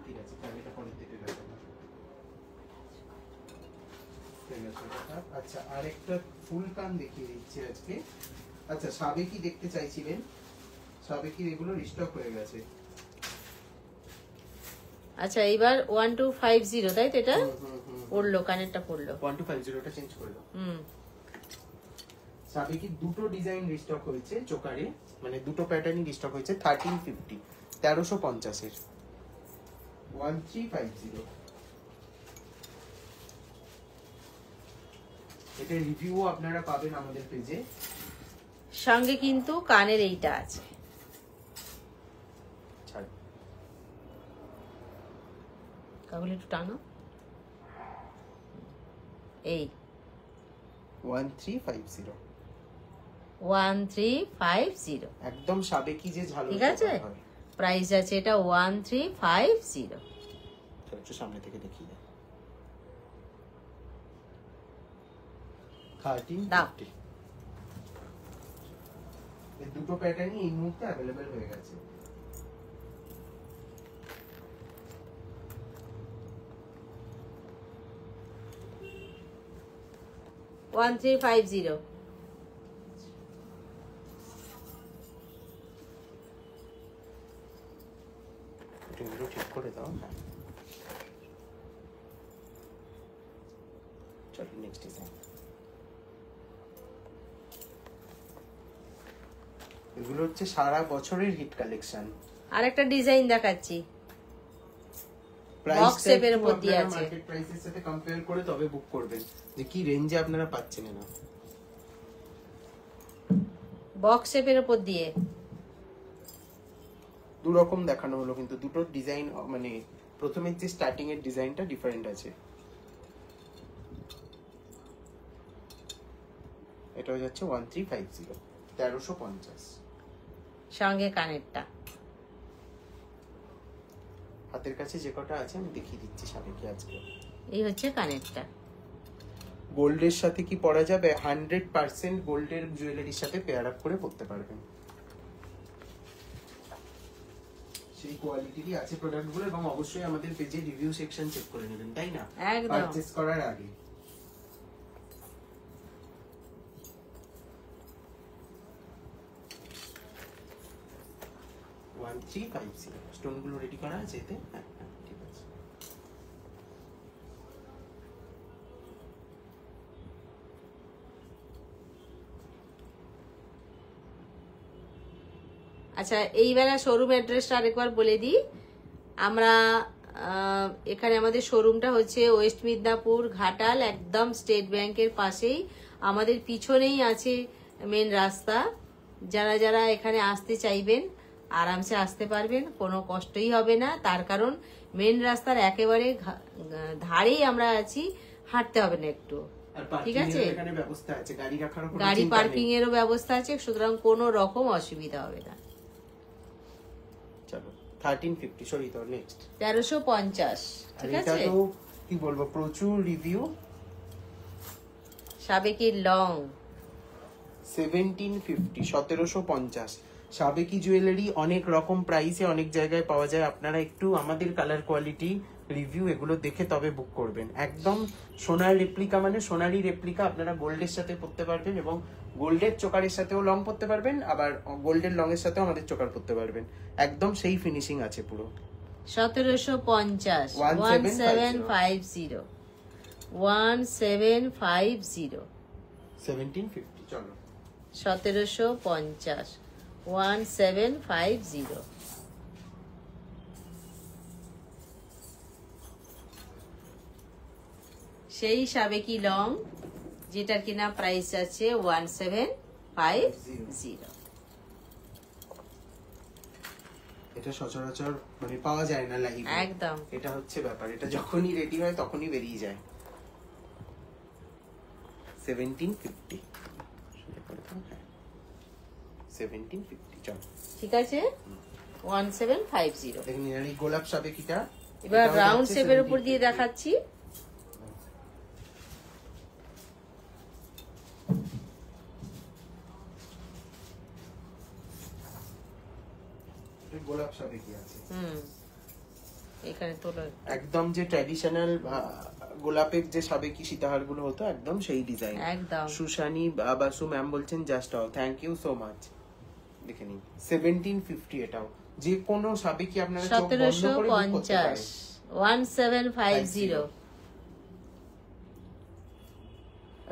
ঠিক আছে, তাহলে এটা পরের দিকে রাখবো। ঠিক আছে, আচ্ছা আরেকটা ফুল কান দেখিয়ে দিচ্ছি আজকে। আচ্ছা সাবেকি দেখতে চাইছিলেন, সাবেকির এগুলো রিস্টক হয়ে গেছে। আচ্ছা এইবার 1250, তাই তো? এটা পড়লো, কানেরটা পড়লো। 1250 টা চেঞ্জ করলো। সাবেকি দুটো ডিজাইন রিস্টক হয়েছে চোকারে, মানে দুটো প্যাটার্নই রিস্টক হয়েছে। 1350, 1350 এর 1350। এটা রিভিউ আপনারা পাবেন আমাদের পেজে। সঙ্গে কিন্তু কানের এইটা আছে। ছাড়। কাগলে একটু টানো। এই 1350, 1350। একদম সাবেকি যে ঝালর। ঠিক আছে, প্রাইস আছে এটা 1350। চলো একটু সামনে থেকে দেখিয়ে দাও। 1350। এই দুটো প্যাটার্নই এই মুহূর্তে অ্যাভেলেবেল হয়ে গেছে। এগুলো ঠিক করে দাও। হ্যাঁ, চলো নেক্সট ডিজাইন। এগুলো হচ্ছে সারা বছরের হিট কালেকশন। আর একটা ডিজাইন দেখাচ্ছি, বক্স শেপের উপর দিয়ে আছে। মার্কেট প্রাইসের সাথে কম্পেয়ার করে তবে বুক করবেন যে কি রেঞ্জে আপনারা পাচ্ছেন না। বক্স শেপের উপর দিয়ে দু রকম দেখানো হলো, কিন্তু দুটো ডিজাইন মানে প্রথমে যে স্টার্টিং এর ডিজাইনটা ডিফারেন্ট আছে। এটা হয়ে যাচ্ছে 1350, 1350। সঙ্গে কানেরটা। হাতের কাছে যে কটা আছে আমি দেখিয়ে দিচ্ছি সাবেকি আজকে। এই হচ্ছে কানেরটা। গোল্ডের সাথে কি পরা যাবে? 100% গোল্ডের জুয়েলারির সাথে পেয়ার আপ করে পরতে পারবেন। সেই কোয়ালিটিরই আছে প্রোডাক্টগুলো, এবং অবশ্যই আমাদের পেজে রিভিউ সেকশন চেক করে নেবেন, তাই না? একদম। পারচেজ করার আগে। স্টোন গুলো রেডি করা আছে এতে? হ্যাঁ হ্যাঁ, ঠিক আছে। আচ্ছা, এইবার শোরুম অ্যাড্রেসটা আরেকবার বলে দিই। আমরা এখানে আমাদের শোরুমটা হচ্ছে ওয়েস্ট মিদনাপুর ঘাটাল, একদম স্টেট ব্যাংকের পাশেই। আমাদের পিছনেই আছে মেন রাস্তা। যারা যারা এখানে আসতে চাইবেন আরামসে আসতে পারবেন, কোনো কষ্টই হবে না। তার কারণ মেন রাস্তার একেবারে ধারেই আমরা আছি, হাঁটতে হবে না একটু। ঠিক আছে, এখানে ব্যবস্থা আছে গাড়ি রাখার, গাড়ি পার্কিং এরও ব্যবস্থা আছে, সুতরাং কোনো রকম অসুবিধা হবে না। চলো 1350, সরি তো নেক্সট 1350। ঠিক এটা আছে, তো কি বলবো, প্রচুর রিভিউ। সাবেকির লং 1750, 1750। সাবেকি জুয়েলারি অনেক রকম প্রাইসে অনেক জায়গায় পাওয়া যায়। আপনারা একটু আমাদের কালার কোয়ালিটি রিভিউ এগুলো দেখে তবে বুক করবেন। একদম সোনার রেপ্লিকা, মানে সোনারি রেপ্লিকা। আপনারা গোল্ডের সাথে পরতে পারবেন, এবং গোল্ডের চোকারের সাথেও লং পরতে পারবেন, আবার গোল্ডের লং এর সাথেও আমাদের চোকার পরতে পারবেন। একদম সেই ফিনিশিং আছে পুরো। 1750, 1750, 1750, 1750। চলো 1750, 1750। সেই সাবেকি লং, যেটার কিনা প্রাইস আছে 1750। এটা সচরাচর মানে পাওয়া যায় না লাইভে, একদম। এটা হচ্ছে ব্যাপার। এটা যখনই রেডি হয় তখনই বেরিয়ে যায়। 1750, 1750। চল ঠিক আছে, 1750। দেখুন এই গোলাপ সাবেকিটা এবার রাউন্ড শেপের উপর দিয়ে দেখাচ্ছি। গোলাপ সাবেকি আছে। এখানে তো একদম যে ট্র্যাডিশনাল গোলাপের যে সাবেকি সীতাহার গুলো হতো, একদম সেই ডিজাইন। একদম। সুশানি বাসু ম্যাম বলছেন just all, thank you so much. দেখে নিন 1750। এটাও যে কোনো সাবেকি আপনারা চোখ বন্ধ করে বুক করতে পারেন। 1750,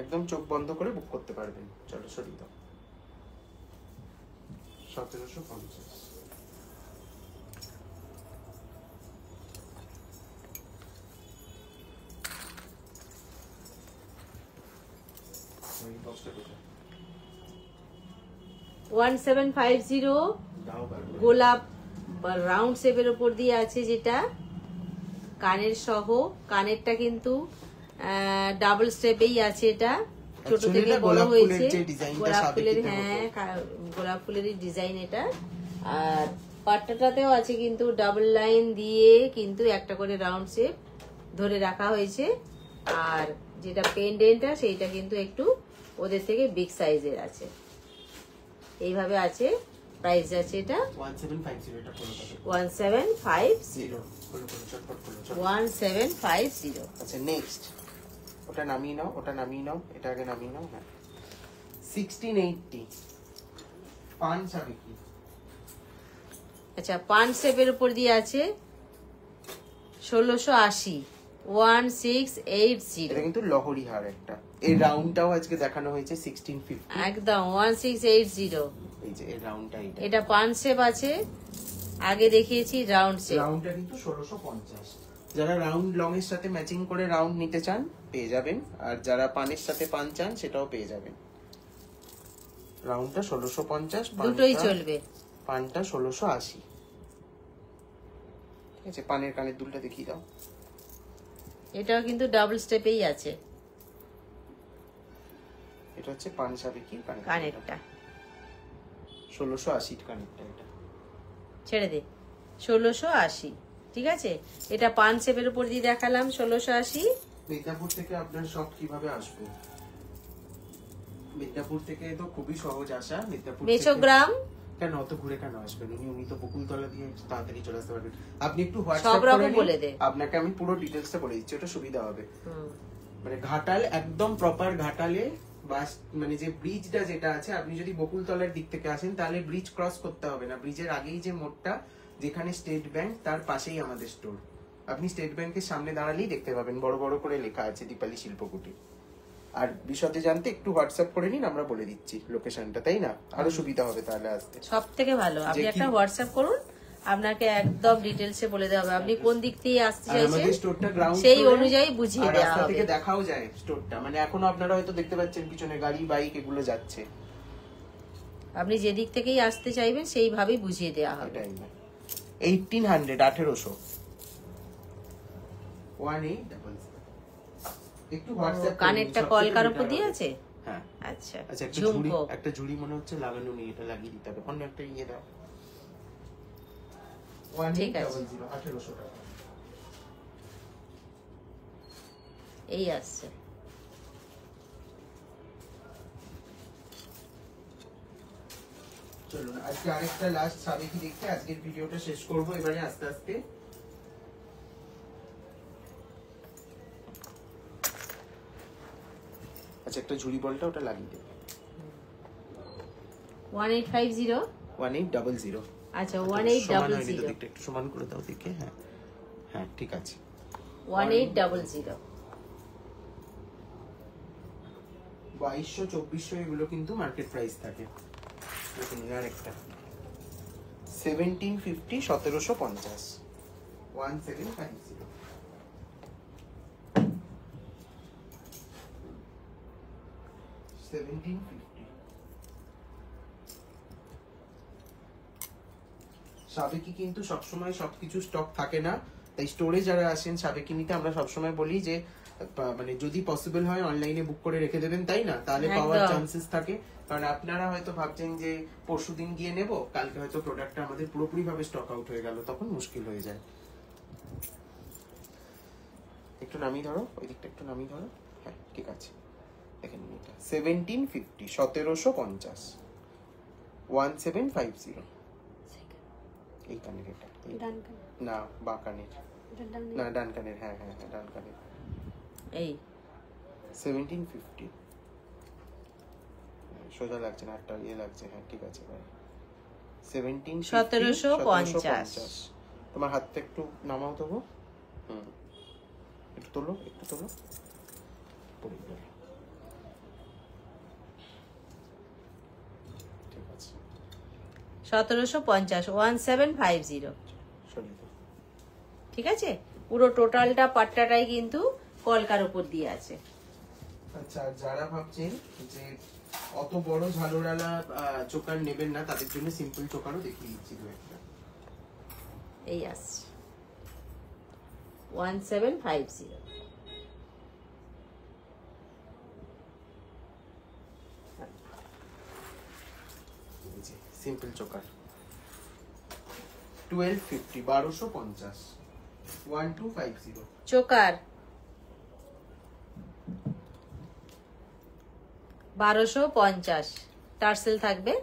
একদম চোখ বন্ধ করে বুক করতে পারবেন। চলো সরিয়ে দাও। 1750। ওই বক্সটা কোথায়? 1750 দাও পারবে। গোলাপ রাউন্ড শেপের উপর দিয়ে আছে, যেটা কানের সহ। কানেরটা কিন্তু ডাবল স্টেপেই আছে। এটা ছোট থেকে বড় হয়েছে, গোলাপ ফুলের, হ্যাঁ গোলাপ ফুলেরই ডিজাইন এটা। আর পাট্টাটাতেও আছে কিন্তু ডাবল লাইন দিয়ে কিন্তু একটা করে রাউন্ড শেপ ধরে রাখা হয়েছে। আর যেটা পেন্ডেন্টটা সেইটা কিন্তু একটু ওদের থেকে বিগ সাইজের আছে। এইভাবে আছে। প্রাইস আছে এটা 1750। এটা কোন কথা? 1750, কোন চটপট করো। 1750। আচ্ছা নেক্সট, ওটা নামিয়ে নাও, ওটা নামিয়ে নাও, এটা আগে নামিয়ে নাও। হ্যাঁ 1680 পান সাবেকি। আচ্ছা, পান শেপের উপর দিয়ে আছে 1680 1680 এটা কিন্তু লহরি হার একটা। এই রাউন্ডটাও আজকে দেখানো হয়েছে 1650। একদম 1680। এই যে এই রাউন্ডটা, এটা পান শেপ আছে, আগে দেখিয়েছি রাউন্ড শেপ। রাউন্ডটা কিন্তু 1650। যারা রাউন্ড লং এর সাথে ম্যাচিং করে রাউন্ড নিতে চান পেয়ে যাবেন, আর যারা পানের সাথে পান চান সেটাও পেয়ে যাবেন। রাউন্ডটা 1650, দুটোই চলবে। পানটা 1680। ঠিক আছে, পানের কানের দুলটা দেখিয়ে দাও। এটাও কিন্তু ডাবল স্টেপেই আছে। এটা হচ্ছে পান সাবেকি কানেরটা 1680 কানেরটা। এটা ছেড়ে দে, 1680। ঠিক আছে, এটা পান শেপের উপর দিয়ে দেখালাম 1680। মিদনাপুর থেকে আপনার সব কিভাবে আসবে? মিদনাপুর থেকে তো খুবই সহজ আসা। মিদনাপুর মেছোগ্রাম। কেন অত ঘুরে কেন আসবেন? উনি তো বকুলতলা দিয়ে তাড়াতাড়ি চলে আসতে পারবেন। আপনি একটু সব হোয়াটসঅ্যাপ রকম করে বলে দে। আপনাকে আমি পুরো ডিটেইলসটা বলে দিচ্ছি, ওটা সুবিধা হবে। মানে ঘাটাল, একদম প্রপার ঘাটালে বাস, মানে যে ব্রিজটা যেটা আছে, আপনি যদি বকুলতলার দিক থেকে আসেন তাহলে ব্রিজ ক্রস করতে হবে না। ব্রিজের আগেই যে মোড়টা, যেখানে স্টেট ব্যাংক, তার পাশেই আমাদের স্টোর। আপনি স্টেট ব্যাংকের সামনে দাঁড়ালেই দেখতে পাবেন, বড় বড় করে লেখা আছে দীপালি শিল্পকুটির। আর বিশদে জানতে একটু হোয়াটসঅ্যাপ করে নিন, আমরা বলে দিচ্ছি লোকেশনটা, তাই না? আরো সুবিধা হবে তাহলে আসতে। সব থেকে ভালো আপনি একটা হোয়াটসঅ্যাপ করুন, আপনাকে একদম ডিটেইলসে বলে দেওয়া হবে আপনি কোন দিক থেকে আসতে চাইছেন, আমাদের স্টোরটা গ্রাউন্ড সেই অনুযায়ী বুঝিয়ে দেওয়া রাস্তা হবে। থেকে দেখাও যায় স্টোরটা, মানে এখনো আপনারা হয়তো দেখতে পাচ্ছেন পিছনে গাড়ি বাইক এগুলো যাচ্ছে। আপনি যে দিক থেকেই আসতে চাইবেন সেইভাবেই বুঝিয়ে দেওয়া হবে। এটাই না, 1800 একটু হোয়াটসঅ্যাপ কানেরটা কলকার উপর দিয়ে আছে। হ্যাঁ আচ্ছা, আচ্ছা, একটা ঝুড়ি মনে হচ্ছে লাগানো নেই, এটা লাগিয়ে দিতে হবে। অন্য একটা ইয়ে দাও। ঠিক আছে, 1800 টাকা এই আসছে। চলুন আজকে আরেকটা লাস্ট সাবেকি দেখতে আজকের ভিডিওটা শেষ করব এবারে আস্তে আস্তে। আচ্ছা, একটা ঝুড়ি বলটা ওটা লাগিয়ে দেবে। 1850। 1800। আচ্ছা, সমান হয়নি তো 1800। দিকটা একটু সমান করে দাও দিকে। হ্যাঁ হ্যাঁ, ঠিক আছে। 1800। 2200-2400 এগুলো কিন্তু মার্কেট প্রাইস থাকে। দেখুন আর একটা 1750 1750 1750। সাবেকি কিন্তু সবসময় সবকিছু স্টক থাকে না, তাই স্টোরে যারা আসেন সাবেকি নিতে আমরা সবসময় বলি যে মানে যদি পসিবল হয় অনলাইনে বুক করে রেখে দেবেন, তাই না? তাহলে পাওয়ার চান্সেস থাকে। কারণ আপনারা হয়তো ভাবছেন যে পরশুদিন গিয়ে নেব, কালকে হয়তো প্রোডাক্টটা আমাদের পুরোপুরি ভাবে স্টক আউট হয়ে গেল, তখন মুশকিল হয়ে যায়। একটু নামিয়ে ধরো, ওই দিকটা একটু নামিয়ে ধরো। হ্যাঁ ঠিক আছে, দেখেন এটা 1750 1750 1750। এই কানের, এটা না বা কানের, না ডান কানের। হ্যাঁ হ্যাঁ হ্যাঁ, ডান কানের। এই 1750 সোজা লাগছে না, একটা ইয়ে লাগছে। হ্যাঁ ঠিক আছে ভাই, 1750। তোমার হাতটা একটু নামাও তবু। একটু তোলো, একটু তোলো। ঠিক আছে, 1750 1750। সরিয়ে দাও। ঠিক আছে, পুরো টোটালটা পাট্টাটাই কিন্তু কলকার উপর দিয়ে আছে। আচ্ছা, যারা ভাবছেন যে অত বড় ঝালোরালা চোকার নেবেন না, তাদের জন্য সিম্পল চোকারও দেখিয়ে দিচ্ছি দু একটা। এই আসছে 1750। সিম্পল চোকার 1250 1250 1250 চোকার 1250 টার্সেল থাকবে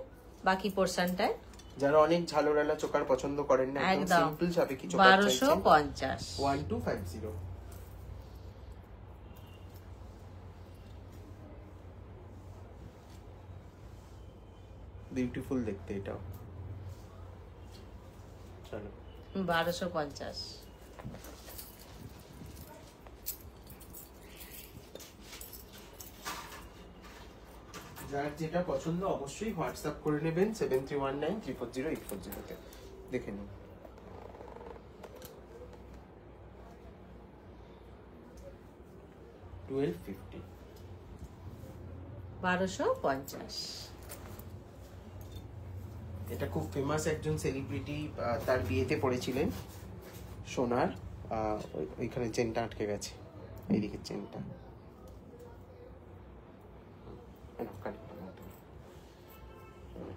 বাকি পোরশনটায়। যারা অনেক ঝালোরালা চোকার পছন্দ করেন না, একদম একদম সিম্পল সাবেকি চোকার চাইছেন, 1250 1250। বিউটিফুল দেখতে এটাও। চলো 1250। যার যেটা পছন্দ অবশ্যই হোয়াটসঅ্যাপ করে নেবেন 7319340840 তে। দেখে নিন। $1250 1250। এটা খুব ফেমাস একজন সেলিব্রিটি, তার বিয়েতে পড়েছিলেন সোনার। ওইখানে চেনটা আটকে গেছে, এইদিকে চেনটা।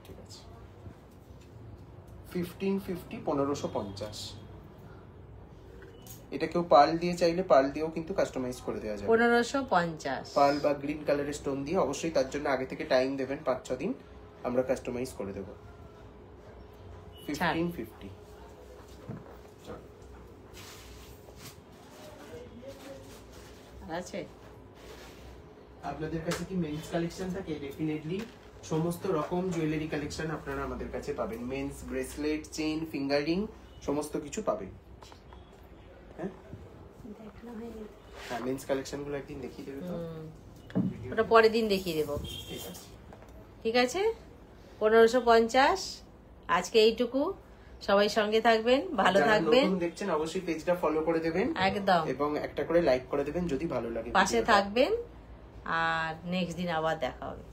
ঠিক আছে, 1550, 1550। এটা কেউ পার্ল দিয়ে চাইলে পার্ল দিয়েও কিন্তু কাস্টমাইজ করে দেওয়া যাবে। 1550 পার্ল বা গ্রিন কালারের স্টোন দিয়ে। অবশ্যই তার জন্য আগে থেকে টাইম দেবেন, 5-6 দিন, আমরা কাস্টমাইজ করে দেব। 1550। আছে। আপনাদের কাছে কি মেন্স কালেকশন থাকে? ডেফিনেটলি সমস্ত রকম জুয়েলারি কালেকশন আপনারা আমাদের কাছে পাবেন। Men's bracelet, chain, finger ring সমস্ত কিছু পাবেন। হ্যাঁ, হ্যাঁ, মেন্স কালেকশন গুলো একদিন দেখিয়ে দেবে তো? ওটা পরের দিন দেখিয়ে দেবো। ঠিক আছে, ঠিক আছে, 1550। আজকে এইটুকু। সবাই সঙ্গে থাকবেন, ভালো যারা থাকবেন। নতুন দেখছেন অবশ্যই পেজটা ফলো করে দেবেন একদম, এবং একটা করে লাইক করে দেবেন যদি ভালো লাগে। পাশে থাকবেন। আর নেক্সট দিন আবার দেখা হবে।